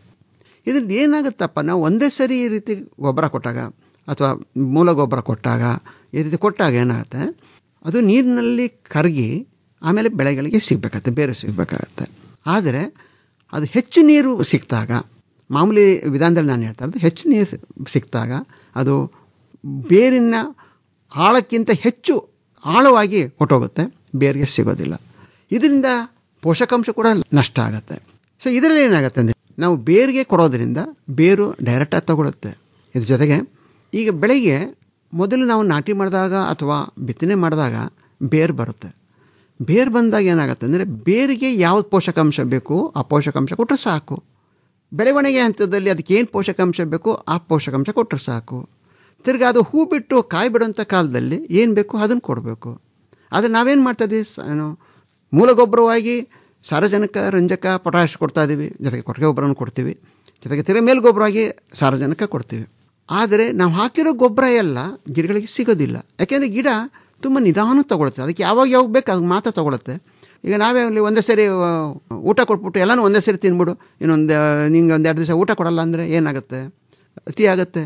ಇದ್ರದ್ದು ಏನಾಗುತ್ತಪ್ಪ, ನಾವು ಒಂದೇ ಸರಿ ಈ ರೀತಿ ಗೊಬ್ಬರ ಕೊಟ್ಟಾಗ ಅಥವಾ ಮೂಲ ಗೊಬ್ಬರ ಕೊಟ್ಟಾಗ ಈ ರೀತಿ ಕೊಟ್ಟಾಗ ಏನಾಗುತ್ತೆ, ಅದು ನೀರಿನಲ್ಲಿ ಕರಗಿ ಆಮೇಲೆ ಬೆಳೆಗಳಿಗೆ ಸಿಗಬೇಕಾಗತ್ತೆ, ಬೇರೆ ಸಿಗಬೇಕಾಗತ್ತೆ. ಆದರೆ ಅದು ಹೆಚ್ಚು ನೀರು ಸಿಕ್ಕಿದಾಗ, ಮಾಮೂಲಿ ವಿಧಾನದಲ್ಲಿ ನಾನು ಹೇಳ್ತಾ ಇರೋದು, ಹೆಚ್ಚು ನೀರು ಸಿಕ್ಕಿದಾಗ ಅದು ಬೇರಿನ ಆಳಕ್ಕಿಂತ ಹೆಚ್ಚು ಆಳವಾಗಿ ಹೊಟ್ಟೋಗುತ್ತೆ, ಬೇರಿಗೆ ಸಿಗೋದಿಲ್ಲ. ಇದರಿಂದ ಪೋಷಕಾಂಶ ಕೂಡ ನಷ್ಟ ಆಗುತ್ತೆ. ಸೊ ಇದರಲ್ಲಿ ಏನಾಗುತ್ತೆ ಅಂದರೆ, ನಾವು ಬೇರಿಗೆ ಕೊಡೋದ್ರಿಂದ ಬೇರು ಡೈರೆಕ್ಟಾಗಿ ತಗೊಳುತ್ತೆ. ಇದ್ರ ಜೊತೆಗೆ ಈಗ ಬೆಳೆಗೆ ಮೊದಲು ನಾವು ನಾಟಿ ಮಾಡಿದಾಗ ಅಥವಾ ಬಿತ್ತನೆ ಮಾಡಿದಾಗ ಬೇರು ಬರುತ್ತೆ. ಬೇರು ಬಂದಾಗ ಏನಾಗುತ್ತೆ ಅಂದರೆ, ಬೇರಿಗೆ ಯಾವ್ದು ಪೋಷಕಾಂಶ ಬೇಕು ಆ ಪೋಷಕಾಂಶ ಕೊಟ್ಟರೆ ಸಾಕು. ಬೆಳವಣಿಗೆ ಹಂತದಲ್ಲಿ ಅದಕ್ಕೆ ಏನು ಪೋಷಕಾಂಶ ಬೇಕು ಆ ಪೋಷಕಾಂಶ ಕೊಟ್ಟರೆ ಸಾಕು. ತಿರ್ಗಿ ಅದು ಹೂ ಬಿಟ್ಟು ಕಾಯಿ ಬಿಡೋಂಥ ಕಾಲದಲ್ಲಿ ಏನು ಬೇಕು ಅದನ್ನು ಕೊಡಬೇಕು. ಆದರೆ ನಾವೇನು ಮಾಡ್ತಾಯಿದ್ವಿ, ಮೂಲ ಗೊಬ್ಬರವಾಗಿ ಸಾರಜನಕ, ರಂಜಕ, ಪೊಟ್ಯಾಷ್ ಕೊಡ್ತಾಯಿದ್ದೀವಿ, ಜೊತೆಗೆ ಕೊಟ್ಟಿಗೆ ಗೊಬ್ಬರವನ್ನು ಕೊಡ್ತೀವಿ, ಜೊತೆಗೆ ತಿರ್ಗಿ ಮೇಲ್ಗೊಬ್ಬರವಾಗಿ ಸಾರಜನಕ ಕೊಡ್ತೀವಿ. ಆದರೆ ನಾವು ಹಾಕಿರೋ ಗೊಬ್ಬರ ಎಲ್ಲ ಗಿಡಗಳಿಗೆ ಸಿಗೋದಿಲ್ಲ. ಯಾಕೆಂದರೆ ಗಿಡ ತುಂಬ ನಿಧಾನ ತೊಗೊಳುತ್ತೆ, ಅದಕ್ಕೆ ಯಾವಾಗ ಬೇಕು ಅದು ಮಾತ್ರ ತೊಗೊಳುತ್ತೆ. ಈಗ ನಾವೇ ಅಲ್ಲಿ ಒಂದೇ ಸರಿ ಊಟ ಕೊಟ್ಬಿಟ್ಟು ಎಲ್ಲನೂ ಒಂದೇ ಸರಿ ತಿನ್ಬಿಡು, ಇನ್ನೊಂದು ನಿಂಗೆ 1-2 ದಿವಸ ಊಟ ಕೊಡಲ್ಲ ಅಂದರೆ ಏನಾಗುತ್ತೆ, ಅತಿ ಆಗುತ್ತೆ.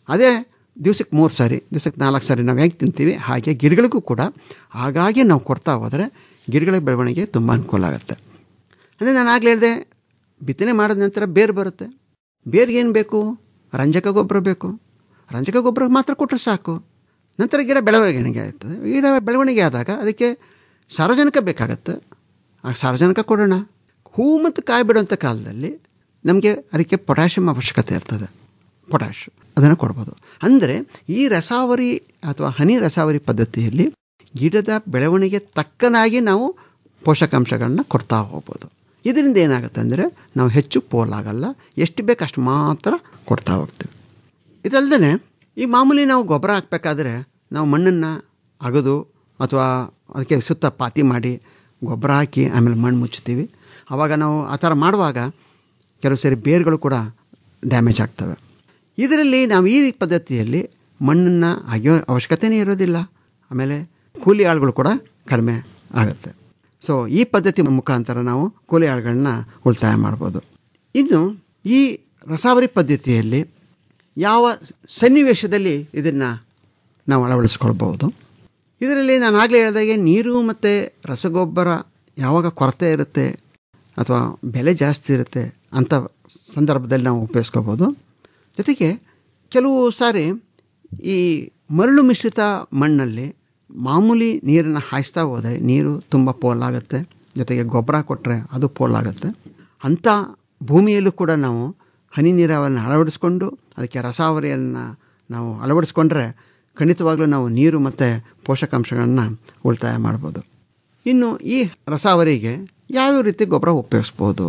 ಅದೇ ದಿವಸಕ್ಕೆ 3 ಸಾರಿ, ದಿವಸಕ್ಕೆ 4 ಸಾರಿ ನಾವು ಹೆಂಗೆ ತಿಂತೀವಿ ಹಾಗೆ ಗಿಡಗಳಿಗೂ ಕೂಡ ಹಾಗಾಗಿ ನಾವು ಕೊಡ್ತಾ ಹೋದರೆ ಗಿಡಗಳ ಬೆಳವಣಿಗೆ ತುಂಬ ಅನುಕೂಲ ಆಗುತ್ತೆ. ಅಂದರೆ ನಾನು ಆಗಲೇ ಹೇಳಿದೆ, ಬಿತ್ತನೆ ಮಾಡಿದ ನಂತರ ಬೇರು ಬರುತ್ತೆ. ಬೇರಿಗೆ ಏನು ಬೇಕು? ರಂಜಕ ಗೊಬ್ಬರ ಬೇಕು. ರಂಜಕ ಗೊಬ್ಬರ ಮಾತ್ರ ಕೊಟ್ಟರೆ ಸಾಕು. ನಂತರ ಗಿಡ ಬೆಳವಣಿಗೆ ಆಗ್ತದೆ. ಗಿಡ ಬೆಳವಣಿಗೆ ಆದಾಗ ಅದಕ್ಕೆ ಸಾರಜನಕ ಬೇಕಾಗತ್ತೆ. ಆ ಸಾರಜನಕ ಕೊಡೋಣ. ಹೂವು ಮತ್ತು ಕಾಯಿ ಬಿಡುವಂಥ ಕಾಲದಲ್ಲಿ ನಮಗೆ ಅದಕ್ಕೆ ಪೊಟ್ಯಾಷಿಯಮ್ ಅವಶ್ಯಕತೆ ಇರ್ತದೆ. ಪೊಟ್ಯಾಷ್ ಅದನ್ನು ಕೊಡ್ಬೋದು. ಅಂದರೆ ಈ ರಸಾವರಿ ಅಥವಾ ಹನಿ ರಸಾವರಿ ಪದ್ಧತಿಯಲ್ಲಿ ಗಿಡದ ಬೆಳವಣಿಗೆ ತಕ್ಕನಾಗಿ ನಾವು ಪೋಷಕಾಂಶಗಳನ್ನ ಕೊಡ್ತಾ ಹೋಗ್ಬೋದು. ಇದರಿಂದ ಏನಾಗುತ್ತೆ ಅಂದರೆ ನಾವು ಹೆಚ್ಚು ಪೋಲಾಗಲ್ಲ, ಎಷ್ಟು ಬೇಕು ಅಷ್ಟು ಮಾತ್ರ ಕೊಡ್ತಾ ಹೋಗ್ತೀವಿ. ಇದಲ್ಲದೆ ಈ ಮಾಮೂಲಿ ನಾವು ಗೊಬ್ಬರ ಹಾಕಬೇಕಾದ್ರೆ ನಾವು ಮಣ್ಣನ್ನು ಅಗದು ಅಥವಾ ಅದಕ್ಕೆ ಸುತ್ತ ಪಾತಿ ಮಾಡಿ ಗೊಬ್ಬರ ಹಾಕಿ ಆಮೇಲೆ ಮಣ್ಣು ಮುಚ್ತೀವಿ. ಆವಾಗ ನಾವು ಆ ಥರ ಮಾಡುವಾಗ ಕೆಲವು ಸರಿ ಬೇರುಗಳು ಕೂಡ ಡ್ಯಾಮೇಜ್ ಆಗ್ತವೆ. ಇದರಲ್ಲಿ ನಾವು ಈ ಪದ್ಧತಿಯಲ್ಲಿ ಮಣ್ಣನ್ನು ಅಗೆಯೋ ಅವಶ್ಯಕತೆಯೇ ಇರೋದಿಲ್ಲ. ಆಮೇಲೆ ಕೂಲಿ ಆಳುಗಳು ಕೂಡ ಕಡಿಮೆ ಆಗುತ್ತೆ. ಸೊ ಈ ಪದ್ಧತಿ ಮುಖಾಂತರ ನಾವು ಕೂಲಿ ಆಳುಗಳನ್ನ ಉಳಿತಾಯ ಮಾಡ್ಬೋದು. ಇನ್ನು ಈ ರಸಾವರಿ ಪದ್ಧತಿಯಲ್ಲಿ ಯಾವ ಸನ್ನಿವೇಶದಲ್ಲಿ ಇದನ್ನು ನಾವು ಅಳವಡಿಸ್ಕೊಳ್ಬೋದು? ಇದರಲ್ಲಿ ನಾನು ಆಗಲೇ ಹೇಳಿದಾಗೆ ನೀರು ಮತ್ತು ರಸಗೊಬ್ಬರ ಯಾವಾಗ ಕೊರತೆ ಇರುತ್ತೆ ಅಥವಾ ಬೆಲೆ ಜಾಸ್ತಿ ಇರುತ್ತೆ ಅಂಥ ಸಂದರ್ಭದಲ್ಲಿ ನಾವು ಉಪಯೋಗಿಸ್ಕೋಬೋದು. ಜೊತೆಗೆ ಕೆಲವು ಸಾರಿ ಈ ಮರಳು ಮಿಶ್ರಿತ ಮಣ್ಣಲ್ಲಿ ಮಾಮೂಲಿ ನೀರನ್ನು ಹಾಯಿಸ್ತಾ ಹೋದರೆ ನೀರು ತುಂಬ ಪೋಲಾಗುತ್ತೆ. ಜೊತೆಗೆ ಗೊಬ್ಬರ ಕೊಟ್ಟರೆ ಅದು ಪೋಲಾಗುತ್ತೆ. ಅಂಥ ಭೂಮಿಯಲ್ಲೂ ಕೂಡ ನಾವು ಹನಿ ನೀರಾವರಿಯನ್ನು ಅಳವಡಿಸ್ಕೊಂಡು ಅದಕ್ಕೆ ರಸಾವರಿಯನ್ನು ನಾವು ಅಳವಡಿಸ್ಕೊಂಡ್ರೆ ಖಂಡಿತವಾಗ್ಲೂ ನಾವು ನೀರು ಮತ್ತು ಪೋಷಕಾಂಶಗಳನ್ನು ಉಳಿತಾಯ ಮಾಡ್ಬೋದು. ಇನ್ನು ಈ ರಸಾವರಿಗೆ ಯಾವ್ಯಾವ ರೀತಿ ಗೊಬ್ಬರ ಉಪಯೋಗಿಸ್ಬೋದು?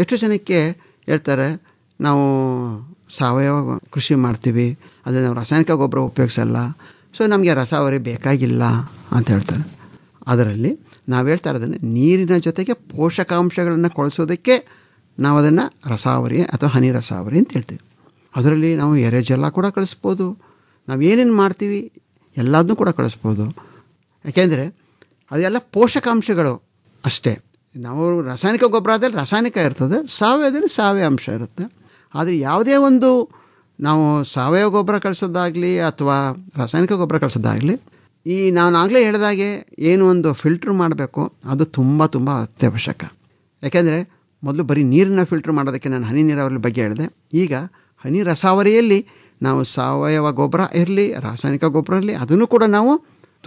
ಎಷ್ಟು ಜನಕ್ಕೆ ಹೇಳ್ತಾರೆ ನಾವು ಸಾವಯವ ಕೃಷಿ ಮಾಡ್ತೀವಿ, ಅದೇ ನಾವು ರಾಸಾಯನಿಕ ಗೊಬ್ಬರ ಉಪಯೋಗಿಸಲ್ಲ, ಸೊ ನಮಗೆ ರಸಾವರಿ ಬೇಕಾಗಿಲ್ಲ ಅಂತ ಹೇಳ್ತಾರೆ. ಅದರಲ್ಲಿ ನಾವು ಹೇಳ್ತಾ ಇರೋದನ್ನು ನೀರಿನ ಜೊತೆಗೆ ಪೋಷಕಾಂಶಗಳನ್ನು ಕೊಳಿಸೋದಕ್ಕೆ ನಾವು ಅದನ್ನು ರಸಾವರಿ ಅಥವಾ ಹನಿ ರಸಾವರಿ ಅಂತ ಹೇಳ್ತೀವಿ. ಅದರಲ್ಲಿ ನಾವು ಎರೆಜಲ ಕೂಡ ಕಳಿಸ್ಬೋದು. ನಾವು ಏನೇನು ಮಾಡ್ತೀವಿ ಎಲ್ಲದನ್ನೂ ಕೂಡ ಕಳಿಸ್ಬೋದು. ಯಾಕೆಂದರೆ ಅದೆಲ್ಲ ಪೋಷಕಾಂಶಗಳು ಅಷ್ಟೇ. ನಾವು ರಾಸಾಯನಿಕ ಗೊಬ್ಬರ ಆದಲ್ಲಿ ರಾಸಾಯನಿಕ ಇರ್ತದೆ, ಸಾವಯವದಲ್ಲಿ ಸಾವಯವ ಅಂಶ ಇರುತ್ತೆ. ಆದರೆ ಯಾವುದೇ ಒಂದು ನಾವು ಸಾವಯವ ಗೊಬ್ಬರ ಕಳಿಸೋದಾಗಲಿ ಅಥವಾ ರಾಸಾಯನಿಕ ಗೊಬ್ಬರ ಕಳಿಸೋದಾಗಲಿ ಈ ನಾನು ಆಗಲೇ ಹೇಳಿದಾಗೆ ಏನು ಒಂದು ಫಿಲ್ಟ್ರ್ ಮಾಡಬೇಕು, ಅದು ತುಂಬ ತುಂಬ ಅತ್ಯವಶ್ಯಕ. ಯಾಕೆಂದರೆ ಮೊದಲು ಬರೀ ನೀರನ್ನು ಫಿಲ್ಟ್ರ್ ಮಾಡೋದಕ್ಕೆ ನಾನು ಹನಿ ನೀರಾವರಿ ಬಗ್ಗೆ ಹೇಳಿದೆ. ಈಗ ಹನಿ ರಸಾವರಿಯಲ್ಲಿ ನಾವು ಸಾವಯವ ಗೊಬ್ಬರ ಇರಲಿ ರಾಸಾಯನಿಕ ಗೊಬ್ಬರ ಇರಲಿ ಅದನ್ನು ಕೂಡ ನಾವು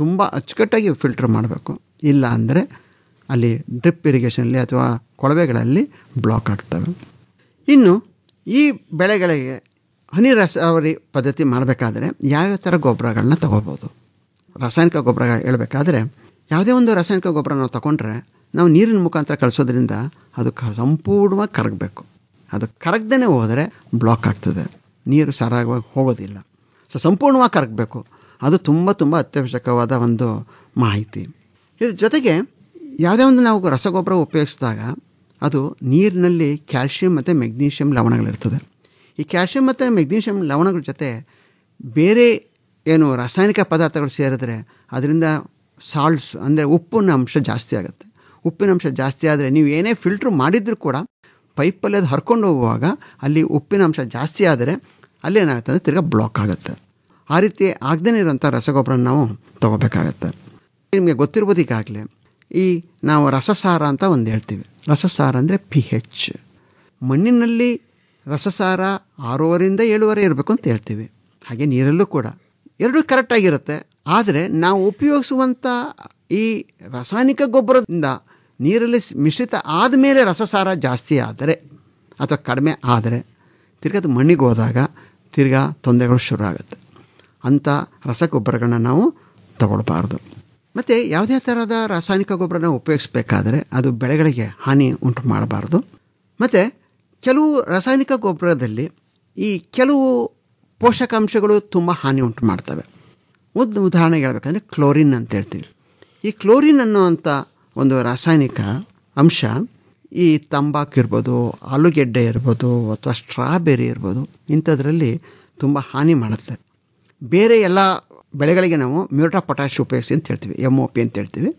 ತುಂಬ ಅಚ್ಚುಕಟ್ಟಾಗಿ ಫಿಲ್ಟ್ರ್ ಮಾಡಬೇಕು. ಇಲ್ಲ ಅಂದರೆ ಅಲ್ಲಿ ಡ್ರಿಪ್ ಇರಿಗೇಷನಲ್ಲಿ ಅಥವಾ ಕೊಳವೆಗಳಲ್ಲಿ ಬ್ಲಾಕ್ ಆಗ್ತವೆ. ಇನ್ನು ಈ ಬೆಳೆಗಳಿಗೆ ಹನಿ ರಸಾವರಿ ಪದ್ಧತಿ ಮಾಡಬೇಕಾದ್ರೆ ಯಾವ್ಯಾವ ಥರ ಗೊಬ್ಬರಗಳನ್ನ ತಗೋಬೋದು? ರಾಸಾಯನಿಕ ಗೊಬ್ಬರ ಹೇಳಬೇಕಾದ್ರೆ ಯಾವುದೇ ಒಂದು ರಾಸಾಯನಿಕ ಗೊಬ್ಬರ ನಾವು ತಗೊಂಡ್ರೆ ನಾವು ನೀರಿನ ಮುಖಾಂತರ ಕಳಿಸೋದ್ರಿಂದ ಅದು ಸಂಪೂರ್ಣವಾಗಿ ಕರಗಬೇಕು. ಅದು ಕರಗದೇ ಹೋದರೆ ಬ್ಲಾಕ್ ಆಗ್ತದೆ, ನೀರು ಸರಾಗವಾಗಿ ಹೋಗೋದಿಲ್ಲ. ಸೊ ಸಂಪೂರ್ಣವಾಗಿ ಕರಗಬೇಕು. ಅದು ತುಂಬ ತುಂಬ ಅತ್ಯವಶ್ಯಕವಾದ ಒಂದು ಮಾಹಿತಿ. ಇದ್ರ ಜೊತೆಗೆ ಯಾವುದೇ ಒಂದು ನಾವು ರಸಗೊಬ್ಬರ ಉಪಯೋಗಿಸಿದಾಗ ಅದು ನೀರಿನಲ್ಲಿ ಕ್ಯಾಲ್ಶಿಯಂ ಮತ್ತು ಮೆಗ್ನೀಷಿಯಂ ಲವಣಗಳಿರ್ತದೆ. ಈ ಕ್ಯಾಲ್ಶಿಯಂ ಮತ್ತು ಮೆಗ್ನೀಷಿಯಂ ಲವಣಗಳ ಜೊತೆ ಬೇರೆ ಏನು ರಾಸಾಯನಿಕ ಪದಾರ್ಥಗಳು ಸೇರಿದ್ರೆ ಅದರಿಂದ ಸಾಲ್ಟ್ಸ್ ಅಂದರೆ ಉಪ್ಪಿನ ಅಂಶ ಜಾಸ್ತಿ ಆಗುತ್ತೆ. ಉಪ್ಪಿನ ಅಂಶ ಜಾಸ್ತಿ ಆದರೆ ನೀವು ಏನೇ ಫಿಲ್ಟ್ರ್ ಮಾಡಿದರೂ ಕೂಡ ಪೈಪಲ್ಲಿ ಅದು ಹರ್ಕೊಂಡು ಹೋಗುವಾಗ ಅಲ್ಲಿ ಉಪ್ಪಿನ ಅಂಶ ಜಾಸ್ತಿ ಆದರೆ ಅಲ್ಲೇನಾಗುತ್ತೆ ಅಂದರೆ ತಿರ್ಗಾ ಬ್ಲಾಕ್ ಆಗುತ್ತೆ. ಆ ರೀತಿ ಆಗದೇ ಇರೋಂಥ ರಸಗೊಬ್ಬರನ ನಾವು ತೊಗೋಬೇಕಾಗತ್ತೆ. ನಿಮಗೆ ಗೊತ್ತಿರ್ಬೋದು ಈಗಾಗಲೇ ಈ ನಾವು ರಸಸಾರ ಅಂತ ಒಂದು ಹೇಳ್ತೀವಿ. ರಸಸಾರ ಅಂದರೆ pH. ಮಣ್ಣಿನಲ್ಲಿ ರಸಸಾರ 6.5 7 ಇರಬೇಕು ಅಂತ ಹೇಳ್ತೀವಿ. ಹಾಗೆ ನೀರಲ್ಲೂ ಕೂಡ ಎರಡೂ ಕರೆಕ್ಟಾಗಿರುತ್ತೆ. ಆದರೆ ನಾವು ಉಪಯೋಗಿಸುವಂಥ ಈ ರಾಸಾಯನಿಕ ಗೊಬ್ಬರದಿಂದ ನೀರಲ್ಲಿ ಮಿಶ್ರಿತ ಆದಮೇಲೆ ರಸಸಾರ ಜಾಸ್ತಿ ಆದರೆ ಅಥವಾ ಕಡಿಮೆ ಆದರೆ ತಿರ್ಗಾ ಅದು ಮಣ್ಣಿಗೆ ಹೋದಾಗ ತಿರ್ಗಾ ತೊಂದರೆಗಳು ಶುರು ಆಗುತ್ತೆ. ಅಂಥ ರಸಗೊಬ್ಬರಗಳನ್ನ ನಾವು ತಗೊಳ್ಬಾರ್ದು. ಮತ್ತು ಯಾವುದೇ ಥರದ ರಾಸಾಯನಿಕ ಗೊಬ್ಬರನ ಉಪಯೋಗಿಸ್ಬೇಕಾದ್ರೆ ಅದು ಬೆಳೆಗಳಿಗೆ ಹಾನಿ ಉಂಟು ಮಾಡಬಾರ್ದು. ಮತ್ತು ಕೆಲವು ರಾಸಾಯನಿಕ ಗೊಬ್ಬರದಲ್ಲಿ ಈ ಕೆಲವು ಪೋಷಕಾಂಶಗಳು ತುಂಬ ಹಾನಿ ಉಂಟು ಮಾಡ್ತವೆ. ಉದಾಹರಣೆಗೆ ಹೇಳ್ಬೇಕಂದ್ರೆ ಕ್ಲೋರಿನ್ ಅಂತ ಹೇಳ್ತೀವಿ. ಈ ಕ್ಲೋರಿನ್ ಅನ್ನುವಂಥ ಒಂದು ರಾಸಾಯನಿಕ ಅಂಶ ಈ ತಂಬಾಕು ಇರ್ಬೋದು, ಆಲೂಗೆಡ್ಡೆ ಇರ್ಬೋದು ಅಥವಾ ಸ್ಟ್ರಾಬೆರಿ ಇರ್ಬೋದು, ಇಂಥದ್ರಲ್ಲಿ ತುಂಬ ಹಾನಿ ಮಾಡುತ್ತೆ. ಬೇರೆ ಎಲ್ಲ ಬೆಳೆಗಳಿಗೆ ನಾವು ಮ್ಯೂರೇಟ್ ಆಫ್ ಪೊಟ್ಯಾಷ್ ಉಪಯೋಗಿಸಿ ಅಂತ ಹೇಳ್ತೀವಿ, MOP ಅಂತ ಹೇಳ್ತೀವಿ.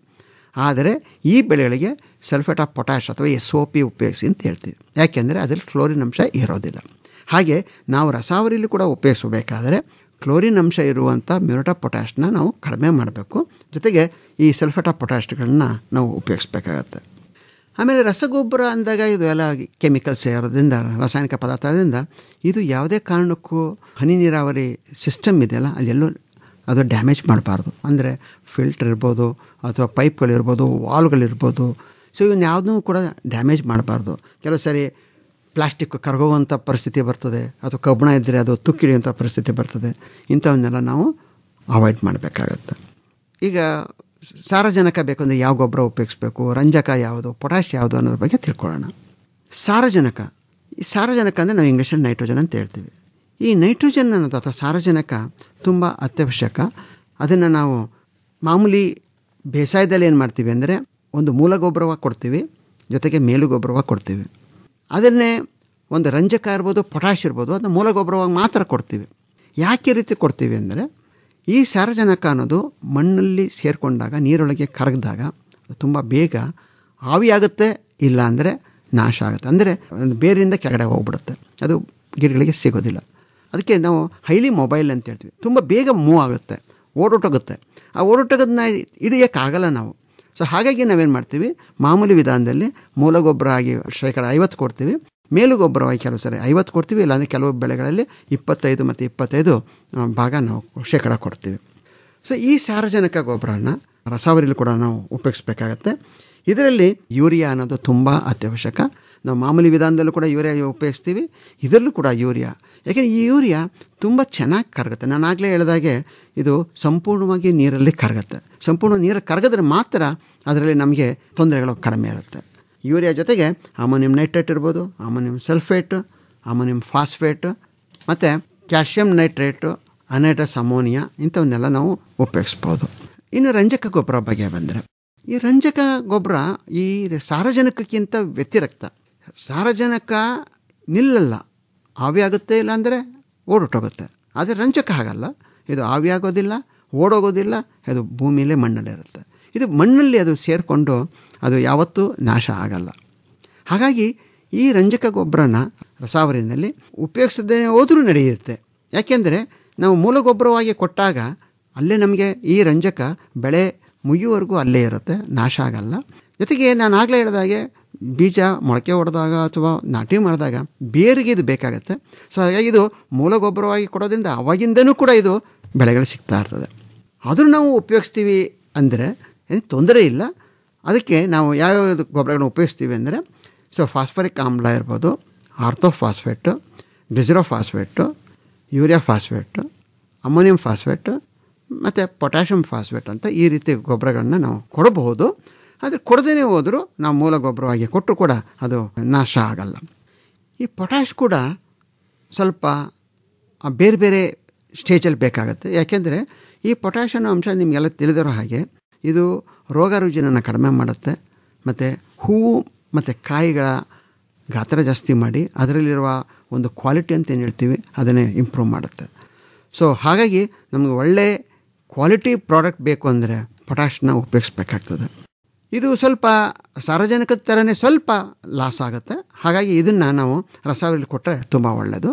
ಆದರೆ ಈ ಬೆಳೆಗಳಿಗೆ ಸಲ್ಫೇಟ್ ಆಫ್ ಪೊಟ್ಯಾಷ್ ಅಥವಾ SOP ಉಪಯೋಗಿಸಿ ಅಂತ ಹೇಳ್ತೀವಿ. ಯಾಕೆಂದರೆ ಅದರಲ್ಲಿ ಕ್ಲೋರಿನ್ ಅಂಶ ಇರೋದಿಲ್ಲ. ಹಾಗೆ ನಾವು ರಸಾವರಿಲಿ ಕೂಡ ಉಪಯೋಗಿಸಬೇಕಾದರೆ ಕ್ಲೋರಿನ್ ಅಂಶ ಇರುವಂಥ ಮ್ಯೂರೇಟ್ ಆಫ್ ಪೊಟ್ಯಾಶ್ನ ನಾವು ಕಡಿಮೆ ಮಾಡಬೇಕು. ಜೊತೆಗೆ ಈ ಸಲ್ಫೇಟ್ ಆಫ್ ಪೊಟ್ಯಾಶ್ಗಳನ್ನ ನಾವು ಉಪಯೋಗಿಸ್ಬೇಕಾಗತ್ತೆ. ಆಮೇಲೆ ರಸಗೊಬ್ಬರ ಅಂದಾಗ ಇದು ಎಲ್ಲ ಕೆಮಿಕಲ್ಸ್ ಇರೋದ್ರಿಂದ, ರಾಸಾಯನಿಕ ಪದಾರ್ಥದಿಂದ ಇದು ಯಾವುದೇ ಕಾರಣಕ್ಕೂ ಹನಿ ನೀರಾವರಿ ಸಿಸ್ಟಮ್ ಇದೆಯಲ್ಲ ಅಲ್ಲೆಲ್ಲೂ ಅದು ಡ್ಯಾಮೇಜ್ ಮಾಡಬಾರ್ದು. ಅಂದರೆ ಫಿಲ್ಟರ್ ಇರ್ಬೋದು ಅಥವಾ ಪೈಪ್ಗಳಿರ್ಬೋದು, ವಾಲ್ಗಳಿರ್ಬೋದು. ಸೊ ಇವನ್ನ ಯಾವುದೂ ಕೂಡ ಡ್ಯಾಮೇಜ್ ಮಾಡಬಾರ್ದು. ಕೆಲವು ಸಾರಿ ಪ್ಲಾಸ್ಟಿಕ್ ಕರಗುವಂಥ ಪರಿಸ್ಥಿತಿ ಬರ್ತದೆ, ಅಥವಾ ಕಬ್ಬಣ ಇದ್ದರೆ ಅದು ತುಕ್ಕಿಡಿಯುವಂಥ ಪರಿಸ್ಥಿತಿ ಬರ್ತದೆ. ಇಂಥವನ್ನೆಲ್ಲ ನಾವು ಅವಾಯ್ಡ್ ಮಾಡಬೇಕಾಗತ್ತೆ. ಈಗ ಸಾರಜನಕ ಬೇಕು ಅಂದರೆ ಯಾವ ಗೊಬ್ಬರ ಉಪಯೋಗಿಸ್ಬೇಕು, ರಂಜಕ ಯಾವುದು, ಪೊಟ್ಯಾಶ್ ಯಾವುದು ಅನ್ನೋದ್ರ ಬಗ್ಗೆ ತಿಳ್ಕೊಳ್ಳೋಣ. ಸಾರಜನಕ, ಈ ಸಾರಜನಕ ಅಂದರೆ ನಾವು ಇಂಗ್ಲೀಷಲ್ಲಿ ನೈಟ್ರೋಜನ್ ಅಂತ ಹೇಳ್ತೀವಿ. ಈ ನೈಟ್ರೋಜನ್ ಅನ್ನೋದು ಅಥವಾ ಸಾರಜನಕ ತುಂಬ ಅತ್ಯವಶ್ಯಕ. ಅದನ್ನು ನಾವು ಮಾಮೂಲಿ ಬೇಸಾಯದಲ್ಲಿ ಏನು ಮಾಡ್ತೀವಿ ಅಂದರೆ ಒಂದು ಮೂಲ ಗೊಬ್ಬರವಾಗಿ ಕೊಡ್ತೀವಿ, ಜೊತೆಗೆ ಮೇಲು ಗೊಬ್ಬರವಾಗಿ ಕೊಡ್ತೀವಿ. ಅದನ್ನೇ ಒಂದು ರಂಜಕ ಇರ್ಬೋದು, ಪೊಟ್ಯಾಶ್ ಇರ್ಬೋದು, ಅದನ್ನ ಮೂಲ ಗೊಬ್ಬರವಾಗಿ ಮಾತ್ರ ಕೊಡ್ತೀವಿ. ಯಾಕೆ ಈ ರೀತಿ ಕೊಡ್ತೀವಿ ಅಂದರೆ ಈ ಸಾರಜನಕ ಅನ್ನೋದು ಮಣ್ಣಲ್ಲಿ ಸೇರಿಕೊಂಡಾಗ, ನೀರೊಳಗೆ ಕರಗಿದಾಗ ತುಂಬ ಬೇಗ ಆವಿಯಾಗುತ್ತೆ, ಇಲ್ಲ ಅಂದರೆ ನಾಶ ಆಗುತ್ತೆ. ಅಂದರೆ ಬೇರಿಂದ ಕೆಳಗಡೆ ಹೋಗ್ಬಿಡುತ್ತೆ, ಅದು ಗಿಡಗಳಿಗೆ ಸಿಗೋದಿಲ್ಲ. ಅದಕ್ಕೆ ನಾವು ಹೈಲಿ ಮೊಬೈಲ್ ಅಂತ ಹೇಳ್ತೀವಿ. ತುಂಬ ಬೇಗ ಮೂವ್ ಆಗುತ್ತೆ, ಓಡೋಟೋಗುತ್ತೆ. ಆ ಓಡೋಟೋಗೋದನ್ನ ಹಿಡಿಯೋಕ್ಕಾಗಲ್ಲ ನಾವು. ಸೊ ಹಾಗಾಗಿ ನಾವೇನು ಮಾಡ್ತೀವಿ, ಮಾಮೂಲಿ ವಿಧಾನದಲ್ಲಿ ಮೂಲ ಗೊಬ್ಬರ ಆಗಿ 50% ಕೊಡ್ತೀವಿ, ಮೇಲು ಗೊಬ್ಬರವಾಗಿ ಕೆಲವು ಸರಿ 50 ಕೊಡ್ತೀವಿ, ಇಲ್ಲಾಂದರೆ ಕೆಲವು ಬೆಳೆಗಳಲ್ಲಿ 25 ಮತ್ತು 25 ಭಾಗ ನಾವು 100% ಕೊಡ್ತೀವಿ. ಸೊ ಈ ಸಾರಜನಕ ಗೊಬ್ಬರನ ರಸಾವರಿಲಿ ಕೂಡ ನಾವು ಉಪಯೋಗಿಸ್ಬೇಕಾಗತ್ತೆ. ಇದರಲ್ಲಿ ಯೂರಿಯಾ ಅನ್ನೋದು ತುಂಬ ಅತ್ಯವಶ್ಯಕ. ನಾವು ಮಾಮೂಲಿ ವಿಧಾನದಲ್ಲೂ ಕೂಡ ಯೂರಿಯಾ ಉಪಯೋಗಿಸ್ತೀವಿ, ಇದರಲ್ಲೂ ಕೂಡ ಯೂರಿಯಾ. ಯಾಕೆಂದರೆ ಈ ಯೂರಿಯಾ ತುಂಬ ಚೆನ್ನಾಗಿ ಕರಗುತ್ತೆ. ನಾನು ಆಗಲೇ ಹೇಳಿದಾಗೆ ಇದು ಸಂಪೂರ್ಣವಾಗಿ ನೀರಲ್ಲಿ ಕರಗುತ್ತೆ. ಸಂಪೂರ್ಣ ನೀರು ಕರಗಿದ್ರೆ ಮಾತ್ರ ಅದರಲ್ಲಿ ನಮಗೆ ತೊಂದರೆಗಳು ಕಡಿಮೆ ಇರುತ್ತೆ. ಯೂರಿಯಾ ಜೊತೆಗೆ ಅಮೋನಿಯಂ ನೈಟ್ರೇಟ್ ಇರ್ಬೋದು, ಅಮೋನಿಯಂ ಸಲ್ಫೇಟು, ಅಮೋನಿಯಂ ಫಾಸ್ಫೇಟು ಮತ್ತು ಕ್ಯಾಲ್ಶಿಯಂ ನೈಟ್ರೇಟು, ಅನೈಡ್ರಸ್ ಅಮೋನಿಯಾ, ಇಂಥವನ್ನೆಲ್ಲ ನಾವು ಉಪಯೋಗಿಸ್ಬೋದು. ಇನ್ನು ರಂಜಕ ಗೊಬ್ಬರ ಬಗ್ಗೆ ಬಂದರೆ, ಈ ರಂಜಕ ಗೊಬ್ಬರ ಈ ಸಾರಜನಕಕ್ಕಿಂತ ವ್ಯತಿರಿಕ್ತ. ಸಾರಜನಕ ನಿಲ್ಲಲ್ಲ, ಆವಿಯಾಗುತ್ತೆ, ಇಲ್ಲಾಂದರೆ ಓಡೊಟ್ಟೋಗುತ್ತೆ. ಆದರೆ ರಂಜಕ ಹಾಗಲ್ಲ, ಇದು ಆವಿಯಾಗೋದಿಲ್ಲ, ಓಡೋಗೋದಿಲ್ಲ, ಅದು ಭೂಮಿಯಲ್ಲೇ ಮಣ್ಣಲ್ಲಿರುತ್ತೆ. ಇದು ಮಣ್ಣಲ್ಲಿ ಅದು ಸೇರಿಕೊಂಡು ಅದು ಯಾವತ್ತೂ ನಾಶ ಆಗಲ್ಲ. ಹಾಗಾಗಿ ಈ ರಂಜಕ ಗೊಬ್ಬರನ ರಸಾವರಿನಲ್ಲಿ ಉಪಯೋಗಿಸದೇ ಹೋದರೂ ನಡೆಯುತ್ತೆ. ಯಾಕೆಂದರೆ ನಾವು ಮೂಲ ಗೊಬ್ಬರವಾಗಿ ಕೊಟ್ಟಾಗ ಅಲ್ಲೇ ನಮಗೆ ಈ ರಂಜಕ ಬೆಳೆ ಮುಗಿಯುವವರೆಗೂ ಅಲ್ಲೇ ಇರುತ್ತೆ, ನಾಶ ಆಗಲ್ಲ. ಜೊತೆಗೆ ನಾನು ಆಗಲೇ ಹೇಳಿದಾಗೆ ಬೀಜ ಮೊಳಕೆ ಹೊಡೆದಾಗ ಅಥವಾ ನಾಟಿ ಮಾಡಿದಾಗ ಬೇರಿಗೆ ಇದು ಬೇಕಾಗತ್ತೆ. ಸೊ ಹಾಗಾಗಿ ಇದು ಮೂಲ ಗೊಬ್ಬರವಾಗಿ ಕೊಡೋದ್ರಿಂದ ಅವಾಗಿಂದನೂ ಕೂಡ ಇದು ಬೆಳೆಗಳು ಸಿಗ್ತಾ ಇರ್ತದೆ. ಆದರೂ ನಾವು ಉಪಯೋಗಿಸ್ತೀವಿ ಅಂದರೆ ಏನು ತೊಂದರೆ ಇಲ್ಲ. ಅದಕ್ಕೆ ನಾವು ಯಾವ್ಯಾವ ಗೊಬ್ಬರಗಳನ್ನ ಉಪಯೋಗಿಸ್ತೀವಿ ಅಂದರೆ, ಸೊ ಫಾಸ್ಫರಿಕ್ ಆಮ್ಲ ಇರ್ಬೋದು, ಆರ್ಥೋಫಾಸ್ಫೇಟು, ಡಿಸಿರೋಫಾಸ್ಫೇಟು, ಯೂರಿಯಾ ಫಾಸ್ಫೇಟು, ಅಮೋನಿಯಂ ಫಾಸ್ಫೇಟು ಮತ್ತು ಪೊಟ್ಯಾಷಿಯಂ ಫಾಸ್ಫೇಟ್ ಅಂತ ಈ ರೀತಿ ಗೊಬ್ಬರಗಳನ್ನ ನಾವು ಕೊಡಬಹುದು. ಆದರೆ ಕೊಡದೇ ಹೋದರೂ ನಾವು ಮೂಲ ಗೊಬ್ಬರವಾಗಿ ಕೊಟ್ಟರು ಕೂಡ ಅದು ನಾಶ ಆಗಲ್ಲ. ಈ ಪೊಟ್ಯಾಷ್ ಕೂಡ ಸ್ವಲ್ಪ ಬೇರೆ ಬೇರೆ ಸ್ಟೇಜಲ್ಲಿ ಬೇಕಾಗುತ್ತೆ. ಯಾಕೆಂದರೆ ಈ ಪೊಟ್ಯಾಷ್ ಅನ್ನೋ ಅಂಶ ನಿಮಗೆಲ್ಲ ತಿಳಿದಿರೋ ಹಾಗೆ ಇದು ರೋಗ ರುಜಿನನ ಕಡಿಮೆ ಮಾಡುತ್ತೆ, ಮತ್ತು ಹೂವು ಮತ್ತು ಕಾಯಿಗಳ ಗಾತ್ರ ಜಾಸ್ತಿ ಮಾಡಿ ಅದರಲ್ಲಿರುವ ಒಂದು ಕ್ವಾಲಿಟಿ ಅಂತ ಏನು ಹೇಳ್ತೀವಿ ಅದನ್ನೇ ಇಂಪ್ರೂವ್ ಮಾಡುತ್ತೆ. ಸೊ ಹಾಗಾಗಿ ನಮಗೆ ಒಳ್ಳೆ ಕ್ವಾಲಿಟಿ ಪ್ರಾಡಕ್ಟ್ ಬೇಕು ಅಂದರೆ ಪೊಟ್ಯಾಷನ್ನ ಉಪಯೋಗಿಸ್ಬೇಕಾಗ್ತದೆ. ಇದು ಸ್ವಲ್ಪ ಸಾರಜನಕದ ಥರನೇ ಸ್ವಲ್ಪ ಲಾಸ್ ಆಗುತ್ತೆ. ಹಾಗಾಗಿ ಇದನ್ನು ನಾವು ರಸಾವರಿಲಿ ಕೊಟ್ಟರೆ ತುಂಬ ಒಳ್ಳೆಯದು.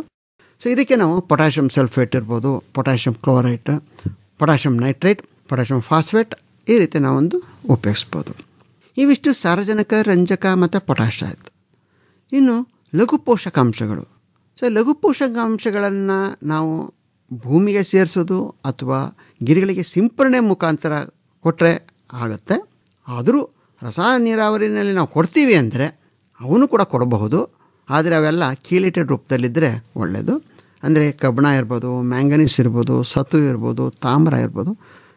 ಸೊ ಇದಕ್ಕೆ ನಾವು ಪೊಟ್ಯಾಷಿಯಂ ಸಲ್ಫೇಟ್ ಇರ್ಬೋದು, potassium chlorite, potassium nitrate, potassium phosphate, ಈ ರೀತಿ ನಾವೊಂದು ಉಪಯೋಗಿಸ್ಬೋದು. ಇವಿಷ್ಟು ಸಾರಜನಕ, ರಂಜಕ ಮತ್ತು ಪೊಟ್ಯಾಷ್ ಆಯಿತು. ಇನ್ನು ಲಘು ಪೋಷಕಾಂಶಗಳು. ಸೊ ಲಘು ಪೋಷಕಾಂಶಗಳನ್ನು ನಾವು ಭೂಮಿಗೆ ಸೇರಿಸೋದು ಅಥವಾ ಗಿಡಗಳಿಗೆ ಸಿಂಪರಣೆ ಮುಖಾಂತರ ಕೊಟ್ಟರೆ ಆಗುತ್ತೆ. ಆದರೂ ರಸ ನೀರಾವರಿನಲ್ಲಿ ನಾವು ಕೊಡ್ತೀವಿ ಅಂದರೆ ಅವನು ಕೂಡ ಕೊಡಬಹುದು. ಆದರೆ ಅವೆಲ್ಲ ಕೀಲೇಟೆಡ್ ರೂಪದಲ್ಲಿದ್ದರೆ ಒಳ್ಳೆಯದು. ಅಂದರೆ ಕಬ್ಬಣ ಇರ್ಬೋದು, ಮ್ಯಾಂಗನೀಸ್ ಇರ್ಬೋದು, ಸತು ಇರ್ಬೋದು, ತಾಮ್ರ ಇರ್ಬೋದು,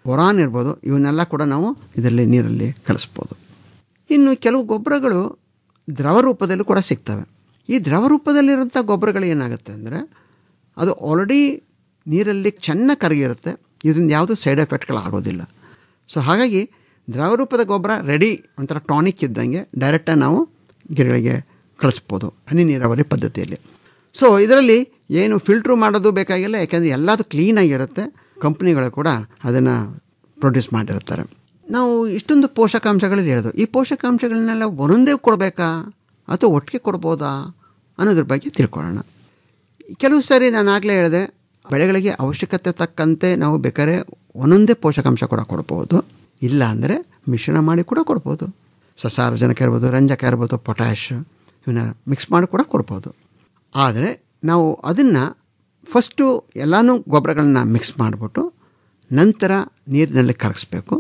ಬೋರಾನ್ ಇರ್ಬೋದು, ಇವನ್ನೆಲ್ಲ ಕೂಡ ನಾವು ಇದರಲ್ಲಿ ನೀರಲ್ಲಿ ಕಳಿಸ್ಬೋದು. ಇನ್ನು ಕೆಲವು ಗೊಬ್ಬರಗಳು ದ್ರವ ರೂಪದಲ್ಲೂ ಕೂಡ ಸಿಗ್ತವೆ. ಈ ದ್ರವ ರೂಪದಲ್ಲಿರೋಂಥ ಗೊಬ್ಬರಗಳು ಏನಾಗುತ್ತೆ ಅಂದರೆ ಅದು ಆಲ್ರೆಡಿ ನೀರಲ್ಲಿ ಚೆನ್ನಾಗಿ ಕರಗಿರುತ್ತೆ, ಇದರಿಂದ ಯಾವುದೂ ಸೈಡ್ ಎಫೆಕ್ಟ್ಗಳಾಗೋದಿಲ್ಲ. ಸೊ ಹಾಗಾಗಿ ದ್ರವ ರೂಪದ ಗೊಬ್ಬರ ರೆಡಿ, ಒಂಥರ ಟಾನಿಕ್ ಇದ್ದಂಗೆ ಡೈರೆಕ್ಟಾಗಿ ನಾವು ಗಿಡಗಳಿಗೆ ಕಳಿಸ್ಬೋದು ಹನಿ ನೀರಾವರಿ ಪದ್ಧತಿಯಲ್ಲಿ. ಸೊ ಇದರಲ್ಲಿ ಏನು ಫಿಲ್ಟ್ರು ಮಾಡೋದು ಬೇಕಾಗಿಲ್ಲ, ಯಾಕೆಂದರೆ ಎಲ್ಲದು ಕ್ಲೀನಾಗಿರುತ್ತೆ. ಕಂಪ್ನಿಗಳು ಕೂಡ ಅದನ್ನು ಪ್ರೊಡ್ಯೂಸ್ ಮಾಡಿರ್ತಾರೆ. ನಾವು ಇಷ್ಟೊಂದು ಪೋಷಕಾಂಶಗಳಲ್ಲಿ ಹೇಳೋದು, ಈ ಪೋಷಕಾಂಶಗಳನ್ನೆಲ್ಲ ಒಂದೊಂದೇ ಕೊಡಬೇಕಾ ಅಥವಾ ಒಟ್ಟಿಗೆ ಕೊಡ್ಬೋದಾ ಅನ್ನೋದ್ರ ಬಗ್ಗೆ ತಿಳ್ಕೊಳ್ಳೋಣ. ಕೆಲವು ಸಾರಿ ನಾನು ಆಗಲೇ ಹೇಳಿದೆ, ಬೆಳೆಗಳಿಗೆ ಅವಶ್ಯಕತೆ ತಕ್ಕಂತೆ ನಾವು ಬೇಕಾದ್ರೆ ಒಂದೊಂದೇ ಪೋಷಕಾಂಶ ಕೂಡ ಕೊಡ್ಬೋದು, ಇಲ್ಲ ಅಂದರೆ ಮಿಶ್ರಣ ಮಾಡಿ ಕೂಡ ಕೊಡ್ಬೋದು. ಸಾರಜನಕ ಇರ್ಬೋದು, ರಂಜಕ ಇರ್ಬೋದು, ಪೊಟ್ಯಾಶ್ ಇವನ್ನ ಮಿಕ್ಸ್ ಮಾಡಿ ಕೂಡ ಕೊಡ್ಬೋದು. ಆದರೆ ನಾವು ಅದನ್ನು ಫಸ್ಟು ಎಲ್ಲನೂ ಗೊಬ್ಬರಗಳನ್ನ ಮಿಕ್ಸ್ ಮಾಡಿಬಿಟ್ಟು ನಂತರ ನೀರಿನಲ್ಲಿ ಕರಗಿಸ್ಬೇಕು.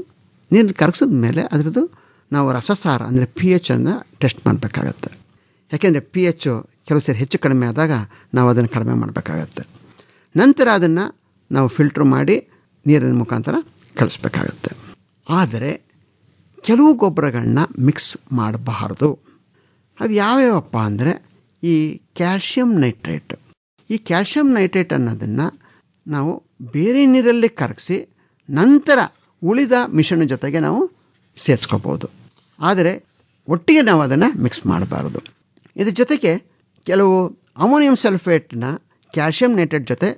ನೀರಲ್ಲಿ ಕರಗಿಸಿದ ಮೇಲೆ ಅದರದ್ದು ನಾವು ರಸಸಾರ ಅಂದರೆ pH ಅನ್ನು ಟೆಸ್ಟ್ ಮಾಡಬೇಕಾಗತ್ತೆ. ಯಾಕೆಂದರೆ pH ಕೆಲವು ಸೇರಿ ಹೆಚ್ಚು ಕಡಿಮೆ ಆದಾಗ ನಾವು ಅದನ್ನು ಕಡಿಮೆ ಮಾಡಬೇಕಾಗತ್ತೆ. ನಂತರ ಅದನ್ನು ನಾವು ಫಿಲ್ಟ್ರ್ ಮಾಡಿ ನೀರಿನ ಮುಖಾಂತರ ಕಳಿಸ್ಬೇಕಾಗತ್ತೆ. ಆದರೆ ಕೆಲವು ಗೊಬ್ಬರಗಳನ್ನ ಮಿಕ್ಸ್ ಮಾಡಬಾರ್ದು. ಅದು ಯಾವ್ಯಾವಪ್ಪ ಅಂದರೆ ಈ ಕ್ಯಾಲ್ಶಿಯಂ ನೈಟ್ರೇಟ್. ಈ ಕ್ಯಾಲ್ಶಿಯಂ ನೈಟ್ರೇಟ್ ಅನ್ನೋದನ್ನು ನಾವು ಬೇರೆ ನೀರಲ್ಲಿ ಕರಗಿಸಿ ನಂತರ ಉಳಿದ ಮಿಶ್ರಣ ಜೊತೆಗೆ ನಾವು ಸೇರಿಸ್ಕೋಬೋದು. ಆದರೆ ಒಟ್ಟಿಗೆ ನಾವು ಅದನ್ನು ಮಿಕ್ಸ್ ಮಾಡಬಾರ್ದು. ಇದ್ರ ಜೊತೆಗೆ ಕೆಲವು ಅಮೋನಿಯಂ ಸಲ್ಫೇಟ್ನ ಕ್ಯಾಲ್ಶಿಯಂ ನೈಟ್ರೇಟ್ ಜೊತೆ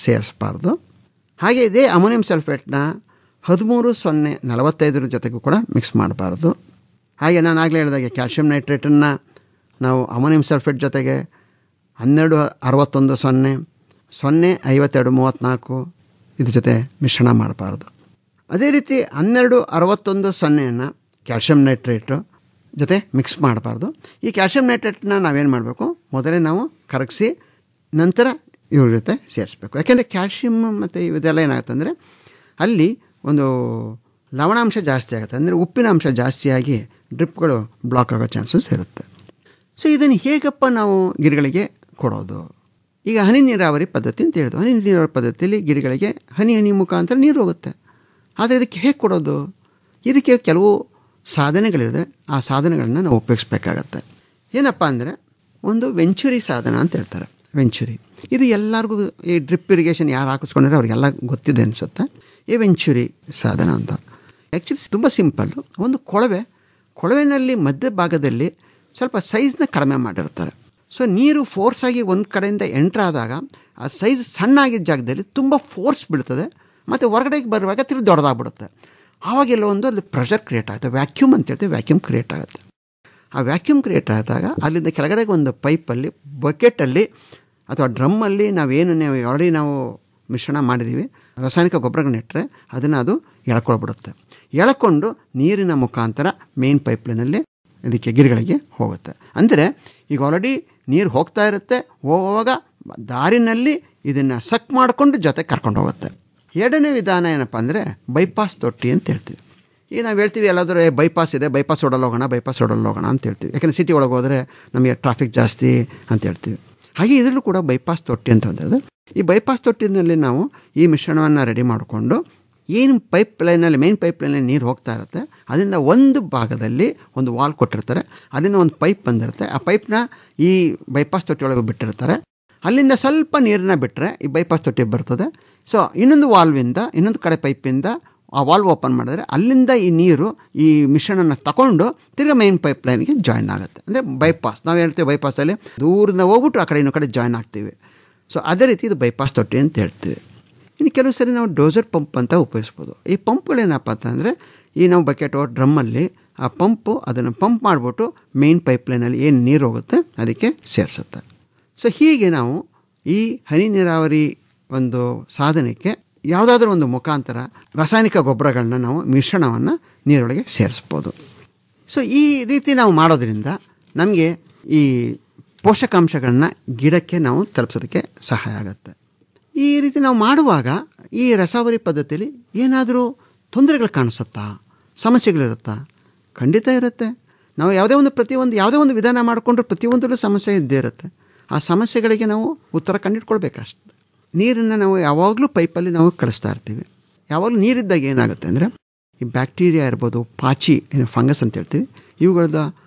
ಸೇರಿಸಬಾರ್ದು. ಹಾಗೆ ಇದೇ ಅಮೋನಿಯಂ ಸಲ್ಫೇಟ್ನ 13-0-45 ಜೊತೆಗೂ ಕೂಡ ಮಿಕ್ಸ್ ಮಾಡಬಾರ್ದು. ಹಾಗೆ ನಾನು ಆಗಲೇ ಹೇಳಿದಾಗೆ ಕ್ಯಾಲ್ಶಿಯಂ ನೈಟ್ರೇಟನ್ನು ನಾವು ಅಮೋನಿಯಂ ಸಲ್ಫೇಟ್ ಜೊತೆಗೆ 12-61-0-0-52-34 ಇದ್ರ ಜೊತೆ ಮಿಶ್ರಣ ಮಾಡಬಾರ್ದು. ಅದೇ ರೀತಿ 12-61-0 ಕ್ಯಾಲ್ಶಿಯಂ ನೈಟ್ರೇಟು ಜೊತೆ ಮಿಕ್ಸ್ ಮಾಡಬಾರ್ದು. ಈ ಕ್ಯಾಲ್ಶಿಯಂ ನೈಟ್ರೇಟ್ನ ನಾವೇನು ಮಾಡಬೇಕು, ಮೊದಲೇ ನಾವು ಕರಗಿಸಿ ನಂತರ ಇವ್ರ ಜೊತೆ ಸೇರಿಸ್ಬೇಕು. ಯಾಕೆಂದರೆ ಕ್ಯಾಲ್ಶಿಯಮ್ ಮತ್ತು ಇದೆಲ್ಲ ಏನಾಗುತ್ತೆ ಅಂದರೆ ಅಲ್ಲಿ ಒಂದು ಲವಣಾಂಶ ಜಾಸ್ತಿ ಆಗುತ್ತೆ, ಅಂದರೆ ಉಪ್ಪಿನ ಅಂಶ ಜಾಸ್ತಿಯಾಗಿ ಡ್ರಿಪ್ಗಳು ಬ್ಲಾಕ್ ಆಗೋ ಚಾನ್ಸಸ್ ಇರುತ್ತೆ. ಸೊ ಇದನ್ನು ಹೇಗಪ್ಪ ನಾವು ಗಿಡಗಳಿಗೆ ಕೊಡೋದು? ಈಗ ಹನಿ ನೀರಾವರಿ ಪದ್ಧತಿ ಅಂತ ಹೇಳಿದ್ರು. ಹನಿ ನೀರಾವರಿ ಪದ್ಧತಿಯಲ್ಲಿ ಗಿಡಗಳಿಗೆ ಹನಿ ಮುಖಾಂತರ ನೀರು ಹೋಗುತ್ತೆ. ಆದರೆ ಇದಕ್ಕೆ ಹೇಗೆ ಕೊಡೋದು? ಇದಕ್ಕೆ ಕೆಲವು ಸಾಧನೆಗಳಿದೆ. ಆ ಸಾಧನೆಗಳನ್ನ ನಾವು ಉಪಯೋಗಿಸ್ಬೇಕಾಗತ್ತೆ. ಏನಪ್ಪ ಅಂದರೆ ಒಂದು ವೆಂಚುರಿ ಸಾಧನ ಅಂತ ಹೇಳ್ತಾರೆ. ವೆಂಚುರಿ ಇದು ಎಲ್ಲರಿಗೂ ಈ ಡ್ರಿಪ್ ಇರಿಗೇಷನ್ ಯಾರು ಹಾಕಿಸ್ಕೊಂಡ್ರೆ ಅವ್ರಿಗೆಲ್ಲ ಗೊತ್ತಿದೆ ಅನಿಸುತ್ತೆ. ಈ ವೆಂಚುರಿ ಸಾಧನ ಅಂತ ಆ್ಯಕ್ಚುಲಿ ತುಂಬ ಸಿಂಪಲ್ಲು. ಒಂದು ಕೊಳವೆನಲ್ಲಿ ಮಧ್ಯ ಭಾಗದಲ್ಲಿ ಸ್ವಲ್ಪ ಸೈಜ್ನ ಕಡಿಮೆ ಮಾಡಿರ್ತಾರೆ. ಸೊ ನೀರು ಫೋರ್ಸಾಗಿ ಒಂದು ಕಡೆಯಿಂದ ಎಂಟ್ರಾದಾಗ ಆ ಸೈಜ್ ಸಣ್ಣಾಗಿದ್ದ ಜಾಗದಲ್ಲಿ ತುಂಬ ಫೋರ್ಸ್ ಬೀಳ್ತದೆ ಮತ್ತು ಹೊರಗಡೆಗೆ ಬರುವಾಗ ತಿರುಗಿ ದೊಡ್ಡದಾಗ್ಬಿಡುತ್ತೆ. ಆವಾಗೆಲ್ಲ ಒಂದು ಅಲ್ಲಿ ಪ್ರೆಷರ್ ಕ್ರಿಯೇಟ್ ಆಗುತ್ತೆ. ವ್ಯಾಕ್ಯೂಮ್ ಅಂತ ಹೇಳ್ತೀವಿ, ವ್ಯಾಕ್ಯೂಮ್ ಕ್ರಿಯೇಟ್ ಆಗುತ್ತೆ. ಆ ವ್ಯಾಕ್ಯೂಮ್ ಕ್ರಿಯೇಟ್ ಆದಾಗ ಅಲ್ಲಿಂದ ಕೆಳಗಡೆಗೆ ಒಂದು ಪೈಪಲ್ಲಿ ಬಕೆಟಲ್ಲಿ ಅಥವಾ ಡ್ರಮ್ಮಲ್ಲಿ ನಾವು ಆಲ್ರೆಡಿ ನಾವು ಮಿಶ್ರಣ ಮಾಡಿದ್ದೀವಿ ರಾಸಾಯನಿಕ ಗೊಬ್ಬರಗಳನ್ನಿಟ್ಟರೆ ಅದನ್ನು ಅದು ಎಳ್ಕೊಳ್ಬಿಡುತ್ತೆ. ಎಳ್ಕೊಂಡು ನೀರಿನ ಮುಖಾಂತರ ಮೇನ್ ಪೈಪ್ಲೈನಲ್ಲಿ ಇದಕ್ಕೆ ಗಿಡಗಳಿಗೆ ಹೋಗುತ್ತೆ. ಅಂದರೆ ಈಗ ಆಲ್ರೆಡಿ ನೀರು ಹೋಗ್ತಾ ಇರುತ್ತೆ, ಹೋಗುವಾಗ ದಾರಿನಲ್ಲಿ ಇದನ್ನು ಸಕ್ ಮಾಡಿಕೊಂಡು ಜೊತೆ ಕರ್ಕೊಂಡು ಹೋಗುತ್ತೆ. ಎರಡನೇ ವಿಧಾನ ಏನಪ್ಪ ಅಂದರೆ ಬೈಪಾಸ್ ತೊಟ್ಟಿ ಅಂತ ಹೇಳ್ತೀವಿ. ಈಗ ನಾವು ಹೇಳ್ತೀವಿ ಎಲ್ಲಾದರೂ ಬೈಪಾಸ್ ಇದೆ, ಬೈಪಾಸ್ ಓಡಲ್ಲಿ ಹೋಗೋಣ ಅಂತ ಹೇಳ್ತೀವಿ. ಯಾಕೆಂದರೆ ಸಿಟಿ ಒಳಗೆ ಹೋದರೆ ನಮಗೆ ಟ್ರಾಫಿಕ್ ಜಾಸ್ತಿ ಅಂತ ಹೇಳ್ತೀವಿ. ಹಾಗೆ ಇದರಲ್ಲೂ ಕೂಡ ಬೈಪಾಸ್ ತೊಟ್ಟಿ ಅಂತ ಅಂದಿದೆ. ಈ ಬೈಪಾಸ್ ತೊಟ್ಟಿನಲ್ಲಿ ನಾವು ಈ ಮಿಶ್ರಣವನ್ನು ರೆಡಿ ಮಾಡಿಕೊಂಡು ಏನು ಪೈಪ್ಲೈನಲ್ಲಿ ಮೇನ್ ಪೈಪ್ಲೈನಲ್ಲಿ ನೀರು ಹೋಗ್ತಾ ಇರುತ್ತೆ ಅದರಿಂದ ಒಂದು ಭಾಗದಲ್ಲಿ ಒಂದು ವಾಲ್ ಕೊಟ್ಟಿರ್ತಾರೆ, ಅಲ್ಲಿಂದ ಒಂದು ಪೈಪ್ ಬಂದಿರುತ್ತೆ. ಆ ಪೈಪ್ನ ಈ ಬೈಪಾಸ್ ತೊಟ್ಟಿ ಒಳಗೆ ಬಿಟ್ಟಿರ್ತಾರೆ. ಅಲ್ಲಿಂದ ಸ್ವಲ್ಪ ನೀರನ್ನ ಬಿಟ್ಟರೆ ಈ ಬೈಪಾಸ್ ತೊಟ್ಟಿ ಬರ್ತದೆ. ಸೊ ಇನ್ನೊಂದು ವಾಲ್ವಿಂದ ಇನ್ನೊಂದು ಕಡೆ ಪೈಪಿಂದ ಆ ವಾಲ್ವ್ ಓಪನ್ ಮಾಡಿದ್ರೆ ಅಲ್ಲಿಂದ ಈ ನೀರು ಈ ಮಿಶ್ರಣನ ತಗೊಂಡು ತಿರ್ಗಿ ಮೇನ್ ಪೈಪ್ಲೈನ್ಗೆ ಜಾಯ್ನ್ ಆಗುತ್ತೆ. ಅಂದರೆ ಬೈಪಾಸ್ ನಾವು ಹೇಳ್ತೀವಿ, ಬೈಪಾಸಲ್ಲಿ ದೂರದಿಂದ ಹೋಗ್ಬಿಟ್ಟು ಆ ಕಡೆ ಇನ್ನೊಂದು ಕಡೆ ಜಾಯ್ನ್ ಆಗ್ತೀವಿ. ಸೊ ಅದೇ ರೀತಿ ಇದು ಬೈಪಾಸ್ ತೊಟ್ಟಿ ಅಂತ ಹೇಳ್ತೀವಿ. ಇನ್ನು ಕೆಲವು ಸರಿ ನಾವು ಡೋಸರ್ ಪಂಪ್ ಅಂತ ಉಪಯೋಗಿಸ್ಬೋದು. ಈ ಪಂಪ್ಗಳೇನಪ್ಪ ಅಂತಂದರೆ ಈ ನಾವು ಬಕೆಟು ಡ್ರಮ್ಮಲ್ಲಿ ಆ ಪಂಪು ಅದನ್ನು ಪಂಪ್ ಮಾಡಿಬಿಟ್ಟು ಮೇನ್ ಪೈಪ್ಲೈನಲ್ಲಿ ಏನು ನೀರು ಹೋಗುತ್ತೆ ಅದಕ್ಕೆ ಸೇರಿಸುತ್ತೆ. ಸೊ ಹೀಗೆ ನಾವು ಈ ಹನಿ ನೀರಾವರಿ ಒಂದು ಸಾಧನಕ್ಕೆ ಯಾವುದಾದ್ರೂ ಒಂದು ಮುಖಾಂತರ ರಾಸಾಯನಿಕ ಗೊಬ್ಬರಗಳನ್ನ ನಾವು ಮಿಶ್ರಣವನ್ನು ನೀರೊಳಗೆ ಸೇರಿಸ್ಬೋದು. ಸೊ ಈ ರೀತಿ ನಾವು ಮಾಡೋದ್ರಿಂದ ನಮಗೆ ಈ ಪೋಷಕಾಂಶಗಳನ್ನ ಗಿಡಕ್ಕೆ ನಾವು ತಲುಪಿಸೋದಕ್ಕೆ ಸಹಾಯ ಆಗುತ್ತೆ. ಈ ರೀತಿ ನಾವು ಮಾಡುವಾಗ ಈ ರಸಾವರಿ ಪದ್ಧತಿಯಲ್ಲಿ ಏನಾದರೂ ತೊಂದರೆಗಳು ಕಾಣಿಸುತ್ತಾ, ಸಮಸ್ಯೆಗಳಿರುತ್ತಾ? ಖಂಡಿತ ಇರುತ್ತೆ. ನಾವು ಯಾವುದೇ ಒಂದು ವಿಧಾನ ಮಾಡಿಕೊಂಡ್ರೆ ಪ್ರತಿಯೊಂದರಲ್ಲೂ ಸಮಸ್ಯೆ ಇದ್ದೇ ಇರುತ್ತೆ. ಆ ಸಮಸ್ಯೆಗಳಿಗೆ ನಾವು ಉತ್ತರ ಕಂಡುಹಿಡ್ಕೊಳ್ಬೇಕಷ್ಟೆ. ನೀರನ್ನು ನಾವು ಯಾವಾಗಲೂ ಪೈಪಲ್ಲಿ ನಾವು ಕಳಿಸ್ತಾ ಇರ್ತೀವಿ. ಯಾವಾಗಲೂ ನೀರಿದ್ದಾಗ ಏನಾಗುತ್ತೆ ಅಂದರೆ ಈ ಬ್ಯಾಕ್ಟೀರಿಯಾ ಇರ್ಬೋದು, ಪಾಚಿ ಏನು ಫಂಗಸ್ ಅಂತ ಹೇಳ್ತೀವಿ, ಇವುಗಳದ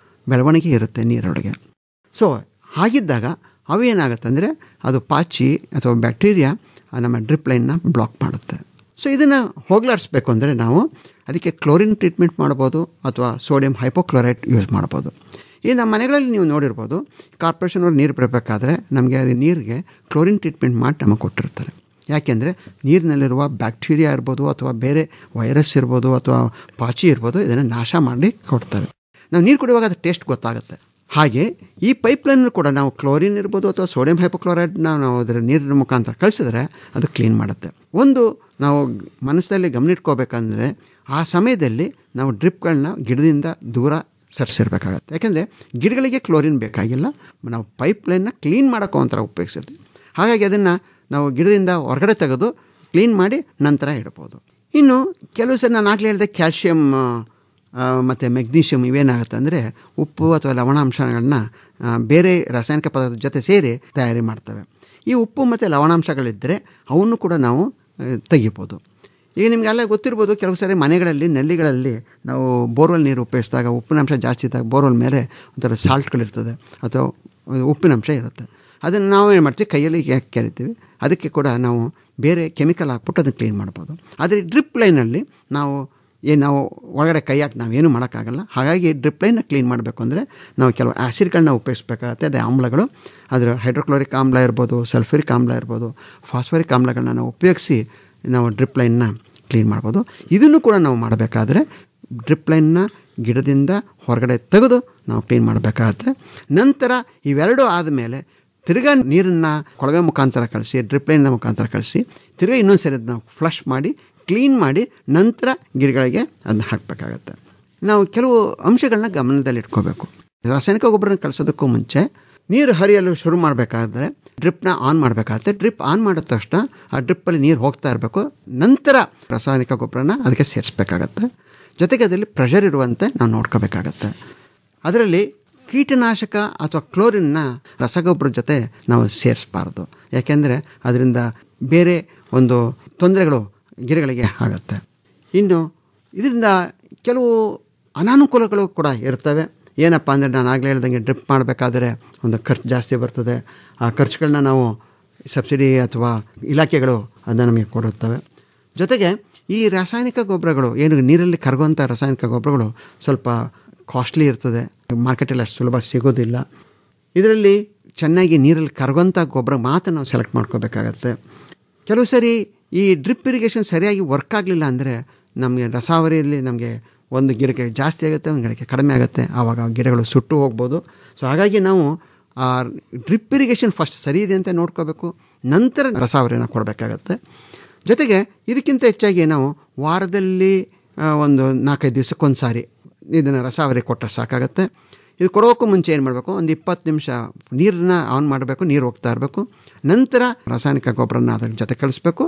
ಬೆಳವಣಿಗೆ ಇರುತ್ತೆ ನೀರೊಳಗೆ. ಸೊ ಹಾಗಿದ್ದಾಗ ಅವು ಏನಾಗುತ್ತೆ ಅಂದರೆ ಅದು ಪಾಚಿ ಅಥವಾ ಬ್ಯಾಕ್ಟೀರಿಯಾ ನಮ್ಮ ಡ್ರಿಪ್ ಲೈನ್ನ ಬ್ಲಾಕ್ ಮಾಡುತ್ತೆ. ಸೊ ಇದನ್ನು ಹೋಗಲಾಡಿಸ್ಬೇಕು ಅಂದರೆ ನಾವು ಅದಕ್ಕೆ ಕ್ಲೋರಿನ್ ಟ್ರೀಟ್ಮೆಂಟ್ ಮಾಡ್ಬೋದು ಅಥವಾ ಸೋಡಿಯಂ ಹೈಪೋಕ್ಲೋರೈಟ್ ಯೂಸ್ ಮಾಡ್ಬೋದು. ಈ ನಮ್ಮ ಮನೆಗಳಲ್ಲಿ ನೀವು ನೋಡಿರ್ಬೋದು, ಕಾರ್ಪೊರೇಷನ್ ಅವ್ರು ನೀರು ಬರಬೇಕಾದ್ರೆ ನಮಗೆ ಅದು ನೀರಿಗೆ ಕ್ಲೋರಿನ್ ಟ್ರೀಟ್ಮೆಂಟ್ ಮಾಡಿ ನಮಗೆ ಕೊಟ್ಟಿರ್ತಾರೆ. ಯಾಕೆಂದರೆ ನೀರಿನಲ್ಲಿರುವ ಬ್ಯಾಕ್ಟೀರಿಯಾ ಇರ್ಬೋದು ಅಥವಾ ಬೇರೆ ವೈರಸ್ ಇರ್ಬೋದು ಅಥವಾ ಪಾಚಿ ಇರ್ಬೋದು, ಇದನ್ನು ನಾಶ ಮಾಡಿ ಕೊಡ್ತಾರೆ. ನಾವು ನೀರು ಕುಡಿಯುವಾಗ ಅದು ಟೇಸ್ಟ್ ಗೊತ್ತಾಗುತ್ತೆ. ಹಾಗೆ ಈ ಪೈಪ್ಲೈನ್ ಕೂಡ ನಾವು ಕ್ಲೋರಿನ್ ಇರ್ಬೋದು ಅಥವಾ ಸೋಡಿಯಂ ಹೈಪೋಕ್ಲೋರೈಡ್ನ ನಾವು ಅದರ ನೀರಿನ ಮುಖಾಂತರ ಕಳಿಸಿದ್ರೆ ಅದು ಕ್ಲೀನ್ ಮಾಡುತ್ತೆ. ಒಂದು ನಾವು ಮನಸ್ಸಲ್ಲಿ ಗಮನ ಇಟ್ಕೋಬೇಕಂದ್ರೆ ಆ ಸಮಯದಲ್ಲಿ ನಾವು ಡ್ರಿಪ್ಗಳನ್ನ ಗಿಡದಿಂದ ದೂರ ಸರಿಸಿರ್ಬೇಕಾಗತ್ತೆ. ಯಾಕೆಂದರೆ ಗಿಡಗಳಿಗೆ ಕ್ಲೋರಿನ್ ಬೇಕಾಗಿಲ್ಲ, ನಾವು ಪೈಪ್ಲೈನ್ನ ಕ್ಲೀನ್ ಮಾಡೋಕ್ಕೋ ಒಂಥರ ಉಪಯೋಗಿಸ್ತೀವಿ. ಹಾಗಾಗಿ ಅದನ್ನು ನಾವು ಗಿಡದಿಂದ ಹೊರಗಡೆ ತೆಗೆದು ಕ್ಲೀನ್ ಮಾಡಿ ನಂತರ ಇಡ್ಬೋದು. ಇನ್ನು ಕೆಲವು ಸರಿ ನಾನು ಆಗಲೇ ಹೇಳಿದೆ ಕ್ಯಾಲ್ಶಿಯಂ ಮತ್ತು ಮೆಗ್ನೀಷಿಯಮ್ ಇವೇನಾಗುತ್ತೆ ಅಂದರೆ ಉಪ್ಪು ಅಥವಾ ಲವಣಾಂಶಗಳನ್ನ ಬೇರೆ ರಾಸಾಯನಿಕ ಪದಾರ್ಥದ ಜೊತೆ ಸೇರಿ ತಯಾರಿ ಮಾಡ್ತವೆ. ಈ ಉಪ್ಪು ಮತ್ತು ಲವಣಾಂಶಗಳಿದ್ದರೆ ಅವನ್ನು ಕೂಡ ನಾವು ತೆಗಿಬೋದು. ಈಗ ನಿಮಗೆಲ್ಲ ಗೊತ್ತಿರ್ಬೋದು, ಕೆಲವು ಸಾರಿ ಮನೆಗಳಲ್ಲಿ ನಲ್ಲಿಗಳಲ್ಲಿ ನಾವು ಬೋರ್ವೆಲ್ ನೀರು ಉಪಯೋಗಿಸಿದಾಗ ಉಪ್ಪಿನಂಶ ಜಾಸ್ತಿ ಇದ್ದಾಗ ಬೋರ್ವೆಲ್ ಮೇಲೆ ಒಂಥರ ಸಾಲ್ಟ್ಗಳಿರ್ತದೆ ಅಥವಾ ಉಪ್ಪಿನಂಶ ಇರುತ್ತೆ. ಅದನ್ನು ನಾವು ಏನು ಮಾಡ್ತೀವಿ, ಕೈಯಲ್ಲಿ ಕೆರಿತೀವಿ. ಅದಕ್ಕೆ ಕೂಡ ನಾವು ಬೇರೆ ಕೆಮಿಕಲ್ ಹಾಕ್ಬಿಟ್ಟು ಅದನ್ನು ಕ್ಲೀನ್ ಮಾಡ್ಬೋದು. ಆದರೆ ಡ್ರಿಪ್ ಲೈನಲ್ಲಿ ನಾವು ಒಳಗಡೆ ಕೈ ಹಾಕಿ ನಾವೇನು ಮಾಡೋಕ್ಕಾಗಲ್ಲ. ಹಾಗಾಗಿ ಡ್ರಿಪ್ ಲೈನ್ನ ಕ್ಲೀನ್ ಮಾಡಬೇಕು ಅಂದರೆ ನಾವು ಕೆಲವು ಆ್ಯಸಿಡ್ಗಳನ್ನ ಉಪಯೋಗಿಸ್ಬೇಕಾಗತ್ತೆ. ಅದೇ ಆಮ್ಲಗಳು, ಅದರ ಹೈಡ್ರೋಕ್ಲೋರಿಕ್ ಆಮ್ಲ ಇರ್ಬೋದು, ಸಲ್ಫ್ಯೂರಿಕ್ ಆಮ್ಲ ಇರ್ಬೋದು, ಫಾಸ್ಫರಿಕ್ ಆಮ್ಲಗಳನ್ನ ನಾವು ಉಪಯೋಗಿಸಿ ನಾವು ಡ್ರಿಪ್ ಲೈನ್ನ ಕ್ಲೀನ್ ಮಾಡ್ಬೋದು. ಇದನ್ನು ಕೂಡ ನಾವು ಮಾಡಬೇಕಾದ್ರೆ ಡ್ರಿಪ್ ಲೈನ್ನ ಗಿಡದಿಂದ ಹೊರಗಡೆ ತೆಗೆದು ನಾವು ಕ್ಲೀನ್ ಮಾಡಬೇಕಾಗತ್ತೆ. ನಂತರ ಇವೆರಡೂ ಆದಮೇಲೆ ತಿರ್ಗಾ ನೀರನ್ನು ಕೊಳವೆ ಮುಖಾಂತರ ಕಳಿಸಿ, ಡ್ರಿಪ್ ಲೈನ್ನ ಮುಖಾಂತರ ಕಳಿಸಿ, ತಿರ್ಗಾ ಇನ್ನೊಂದು ಸರಿ ನಾವು ಫ್ಲಶ್ ಮಾಡಿ ಕ್ಲೀನ್ ಮಾಡಿ ನಂತರ ಗಿಡಗಳಿಗೆ ಅದನ್ನ ಹಾಕಬೇಕಾಗತ್ತೆ. ನಾವು ಕೆಲವು ಅಂಶಗಳನ್ನ ಗಮನದಲ್ಲಿ ಇಟ್ಕೋಬೇಕು. ರಾಸಾಯನಿಕ ಗೊಬ್ಬರನ ಕಳಿಸೋದಕ್ಕೂ ಮುಂಚೆ ನೀರು ಹರಿಯಲು ಶುರು ಮಾಡಬೇಕಾದ್ರೆ ಡ್ರಿಪ್ನ ಆನ್ ಮಾಡಬೇಕಾಗತ್ತೆ. ಡ್ರಿಪ್ ಆನ್ ಮಾಡಿದ ತಕ್ಷಣ ಆ ಡ್ರಿಪ್ಪಲ್ಲಿ ನೀರು ಹೋಗ್ತಾ ಇರಬೇಕು. ನಂತರ ರಾಸಾಯನಿಕ ಗೊಬ್ಬರನ ಅದಕ್ಕೆ ಸೇರಿಸ್ಬೇಕಾಗತ್ತೆ. ಜೊತೆಗೆ ಅದರಲ್ಲಿ ಪ್ರೆಷರ್ ಇರುವಂತೆ ನಾವು ನೋಡ್ಕೋಬೇಕಾಗತ್ತೆ. ಅದರಲ್ಲಿ ಕೀಟನಾಶಕ ಅಥವಾ ಕ್ಲೋರಿನ್ನ ರಸಗೊಬ್ಬರದ ಜೊತೆ ನಾವು ಸೇರಿಸಬಾರ್ದು. ಯಾಕೆಂದರೆ ಅದರಿಂದ ಬೇರೆ ಒಂದು ತೊಂದರೆಗಳು ಗಿಡಗಳಿಗೆ ಆಗುತ್ತೆ. ಇನ್ನು ಇದರಿಂದ ಕೆಲವು ಅನಾನುಕೂಲಗಳು ಕೂಡ ಇರ್ತವೆ. ಏನಪ್ಪ ಅಂದರೆ ನಾನು ಆಗಲೇ ಹೇಳ್ದಂಗೆ ಡ್ರಿಪ್ ಮಾಡಬೇಕಾದ್ರೆ ಒಂದು ಖರ್ಚು ಜಾಸ್ತಿ ಬರ್ತದೆ. ಆ ಖರ್ಚುಗಳನ್ನ ನಾವು ಸಬ್ಸಿಡಿ ಅಥವಾ ಇಲಾಖೆಗಳು ಅದನ್ನು ನಮಗೆ ಕೊಡುತ್ತವೆ. ಜೊತೆಗೆ ಈ ರಾಸಾಯನಿಕ ಗೊಬ್ಬರಗಳು ಏನು ನೀರಲ್ಲಿ ಕರಗುವಂಥ ರಾಸಾಯನಿಕ ಗೊಬ್ಬರಗಳು ಸ್ವಲ್ಪ ಕಾಸ್ಟ್ಲಿ ಇರ್ತದೆ, ಮಾರ್ಕೆಟಲ್ಲಿ ಅಷ್ಟು ಸುಲಭ ಸಿಗೋದಿಲ್ಲ. ಇದರಲ್ಲಿ ಚೆನ್ನಾಗಿ ನೀರಲ್ಲಿ ಕರಗುವಂಥ ಗೊಬ್ಬರ ಮಾತ್ರ ನಾವು ಸೆಲೆಕ್ಟ್ ಮಾಡ್ಕೋಬೇಕಾಗತ್ತೆ. ಕೆಲವು ಸರಿ ಈ ಡ್ರಿಪ್ ಇರಿಗೇಷನ್ ಸರಿಯಾಗಿ ವರ್ಕ್ ಆಗಲಿಲ್ಲ ಅಂದರೆ ನಮಗೆ ರಸಾವರಿಯಲ್ಲಿ ನಮಗೆ ಒಂದು ಗಿಡಕ್ಕೆ ಜಾಸ್ತಿ ಆಗುತ್ತೆ, ಒಂದು ಗಿಡಕ್ಕೆ ಕಡಿಮೆ ಆಗುತ್ತೆ. ಆವಾಗ ಗಿಡಗಳು ಸುಟ್ಟು ಹೋಗ್ಬೋದು. ಸೊ ಹಾಗಾಗಿ ನಾವು ಆ ಡ್ರಿಪ್ ಇರಿಗೇಷನ್ ಫಸ್ಟ್ ಸರಿ ಇದೆ ಅಂತ ನೋಡ್ಕೋಬೇಕು, ನಂತರ ರಸಾವರಿನ ಕೊಡಬೇಕಾಗತ್ತೆ. ಜೊತೆಗೆ ಇದಕ್ಕಿಂತ ಹೆಚ್ಚಾಗಿ ನಾವು ವಾರದಲ್ಲಿ ಒಂದು 4-5 ದಿವಸಕ್ಕೊಂದು ಸಾರಿ ಇದನ್ನು ರಸಾವರಿ ಕೊಟ್ಟರೆ ಸಾಕಾಗತ್ತೆ. ಇದು ಕೊಡೋಕ್ಕೂ ಮುಂಚೆ ಏನು ಮಾಡಬೇಕು, ಒಂದು 20 ನಿಮಿಷ ನೀರನ್ನ ಆನ್ ಮಾಡಬೇಕು, ನೀರು ಹೋಗ್ತಾ ಇರಬೇಕು. ನಂತರ ರಾಸಾಯನಿಕ ಗೊಬ್ಬರನ ಅದರ ಜೊತೆ ಕಳಿಸ್ಬೇಕು.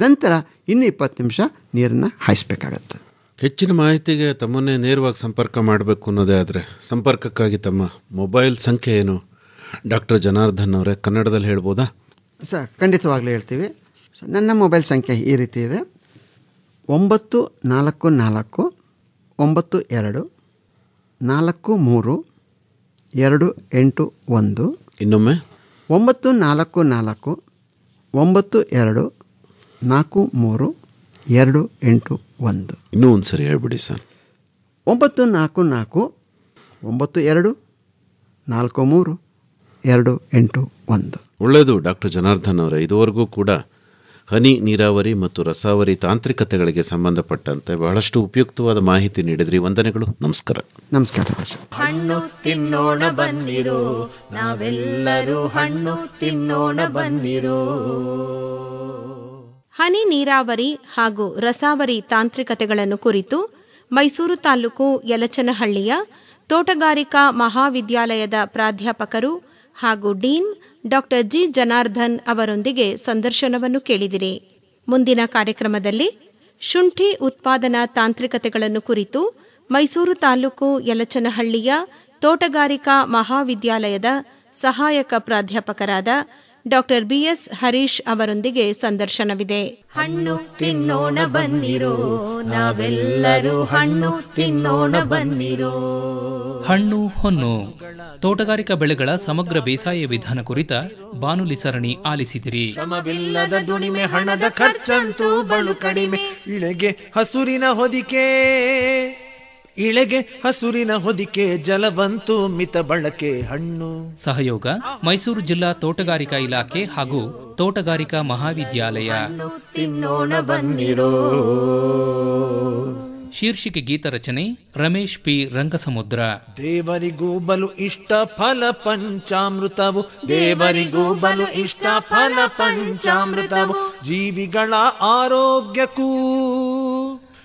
ನಂತರ ಇನ್ನು 20 ನಿಮಿಷ ನೀರನ್ನು ಹಾಯಿಸ್ಬೇಕಾಗತ್ತೆ. ಹೆಚ್ಚಿನ ಮಾಹಿತಿಗೆ ತಮ್ಮನ್ನೇ ನೇರವಾಗಿ ಸಂಪರ್ಕ ಮಾಡಬೇಕು ಅನ್ನೋದೇ ಆದರೆ ಸಂಪರ್ಕಕ್ಕಾಗಿ ತಮ್ಮ ಮೊಬೈಲ್ ಸಂಖ್ಯೆ ಏನು ಡಾಕ್ಟರ್ ಜನಾರ್ದನ್ ಅವರೇ, ಕನ್ನಡದಲ್ಲಿ ಹೇಳ್ಬೋದಾ? ಸರ್, ಖಂಡಿತವಾಗ್ಲೂ ಹೇಳ್ತೀವಿ. ನನ್ನ ಮೊಬೈಲ್ ಸಂಖ್ಯೆ ಈ ರೀತಿ ಇದೆ: 9449343281. ಇನ್ನೊಮ್ಮೆ 9449343281. ಇನ್ನೂ ಒಂದು ಸರಿ ಹೇಳ್ಬಿಡಿ ಸರ್. 9449343281. ಒಳ್ಳೆಯದು ಡಾಕ್ಟರ್ ಜನಾರ್ದನ್ ಅವರೇ. ಇದುವರೆಗೂ ಕೂಡ ಹನಿ ನೀರಾವರಿ ಮತ್ತು ರಸಾವರಿ ತಾಂತ್ರಿಕತೆಗಳಿಗೆ ಸಂಬಂಧಪಟ್ಟಂತೆ ಬಹಳಷ್ಟು ಉಪಯುಕ್ತವಾದ ಮಾಹಿತಿ ನೀಡಿದ್ರಿ. ವಂದನೆಗಳು. ನಮಸ್ಕಾರ. ನಮಸ್ಕಾರ ಸರ್. ಹಣ್ಣು ತಿನ್ನೋಣ ಬನ್ನಿರೋ, ನಾವೆಲ್ಲರೂ ಹಣ್ಣು ತಿನ್ನೋಣ ಬನ್ನಿರೋ. ಹನಿ ನೀರಾವರಿ ಹಾಗೂ ರಸಾವರಿ ತಾಂತ್ರಿಕತೆಗಳನ್ನು ಕುರಿತು ಮೈಸೂರು ತಾಲೂಕು ಯಲಚನಹಳ್ಳಿಯ ತೋಟಗಾರಿಕಾ ಮಹಾವಿದ್ಯಾಲಯದ ಪ್ರಾಧ್ಯಾಪಕರು ಹಾಗೂ ಡೀನ್ ಡಾಕ್ಟರ್ ಜಿ ಜನಾರ್ದನ್ ಅವರೊಂದಿಗೆ ಸಂದರ್ಶನವನ್ನು ಕೇಳಿದಿರಿ. ಮುಂದಿನ ಕಾರ್ಯಕ್ರಮದಲ್ಲಿ ಶುಂಠಿ ಉತ್ಪಾದನಾ ತಾಂತ್ರಿಕತೆಗಳನ್ನು ಕುರಿತು ಮೈಸೂರು ತಾಲೂಕು ಯಲಚನಹಳ್ಳಿಯ ತೋಟಗಾರಿಕಾ ಮಹಾವಿದ್ಯಾಲಯದ ಸಹಾಯಕ ಪ್ರಾಧ್ಯಾಪಕರಾದ ಡಾಕ್ಟರ್ ಬಿಎಸ್ ಹರೀಶ್ ಅವರೊಂದಿಗೆ ಸಂದರ್ಶನವಿದೆ. ಹಣ್ಣು ತಿನ್ನೋಣ ಬನ್ನಿರೋ, ನಾವೆಲ್ಲರೂ ಹಣ್ಣು ತಿನ್ನೋಣ ಬನ್ನಿರೋ. ಹಣ್ಣು ಹೊನ್ನು ತೋಟಗಾರಿಕಾ ಬೆಳೆಗಳ ಸಮಗ್ರ ಬೇಸಾಯ ವಿಧಾನ ಕುರಿತ ಬಾನುಲಿ ಸರಣಿ ಆಲಿಸಿದಿರಿ. ಶ್ರಮವಿಲ್ಲದ ದುಡಿಮೆ, ಹಣದ ಖರ್ಚಂತೂ ಬಲು ಕಡಿಮೆ. ಇಳೆಗೆ ಹಸುರಿನ ಹೊದಿಕೆ ಜಲವಂತೂ ಮಿತ ಬಳಕೆ. ಹಣ್ಣು ಸಹಯೋಗ ಮೈಸೂರು ಜಿಲ್ಲಾ ತೋಟಗಾರಿಕಾ ಇಲಾಖೆ ಹಾಗೂ ತೋಟಗಾರಿಕಾ ಮಹಾವಿದ್ಯಾಲಯ. ತಿನ್ನೋಣ ಬನ್ನಿರೋ. ಶೀರ್ಷಿಕೆ ಗೀತ ರಚನೆ ರಮೇಶ್ ಪಿ ರಂಗಸಮುದ್ರ. ದೇವರಿಗೂ ಬಲು ಇಷ್ಟ ಫಲ ಪಂಚಾಮೃತವು, ದೇವರಿಗೂ ಬಲು ಇಷ್ಟ ಫಲ ಪಂಚಾಮೃತವು, ಜೀವಿಗಳ ಆರೋಗ್ಯಕ್ಕೂ.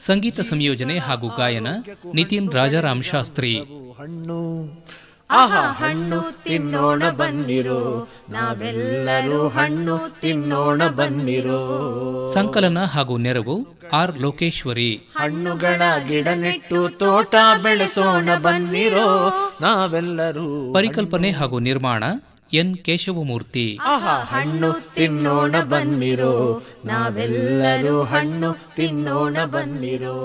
ಸಂಗೀತ ಸಂಯೋಜನೆ ಹಾಗೂ ಗಾಯನ ನಿತಿನ್ ರಾಜಾರಾಮ್ ಶಾಸ್ತ್ರಿ. ಹಣ್ಣು ಆಹಾ ಹಣ್ಣು ತಿನ್ನೋಣ ಬನ್ನಿರೋ, ನಾವೆಲ್ಲರೂ ಹಣ್ಣು ತಿನ್ನೋಣ ಬನ್ನಿರೋ. ಸಂಕಲನ ಹಾಗೂ ನೆರವು ಆರ್ ಲೋಕೇಶ್ವರಿ. ಹಣ್ಣುಗಳ ಗಿಡ ನೆಟ್ಟು ತೋಟ ಬೆಳೆಸೋಣ ಬನ್ನಿರೋ, ನಾವೆಲ್ಲರೂ. ಪರಿಕಲ್ಪನೆ ಹಾಗೂ ನಿರ್ಮಾಣ ಎನ್ ಕೇಶವಮೂರ್ತಿ. ಆಹಾ ಹಣ್ಣು ತಿನ್ನೋಣ ಬನ್ನಿರೋ, ನಾವೆಲ್ಲರೂ ಹಣ್ಣು ತಿನ್ನೋಣ ಬನ್ನಿರೋ.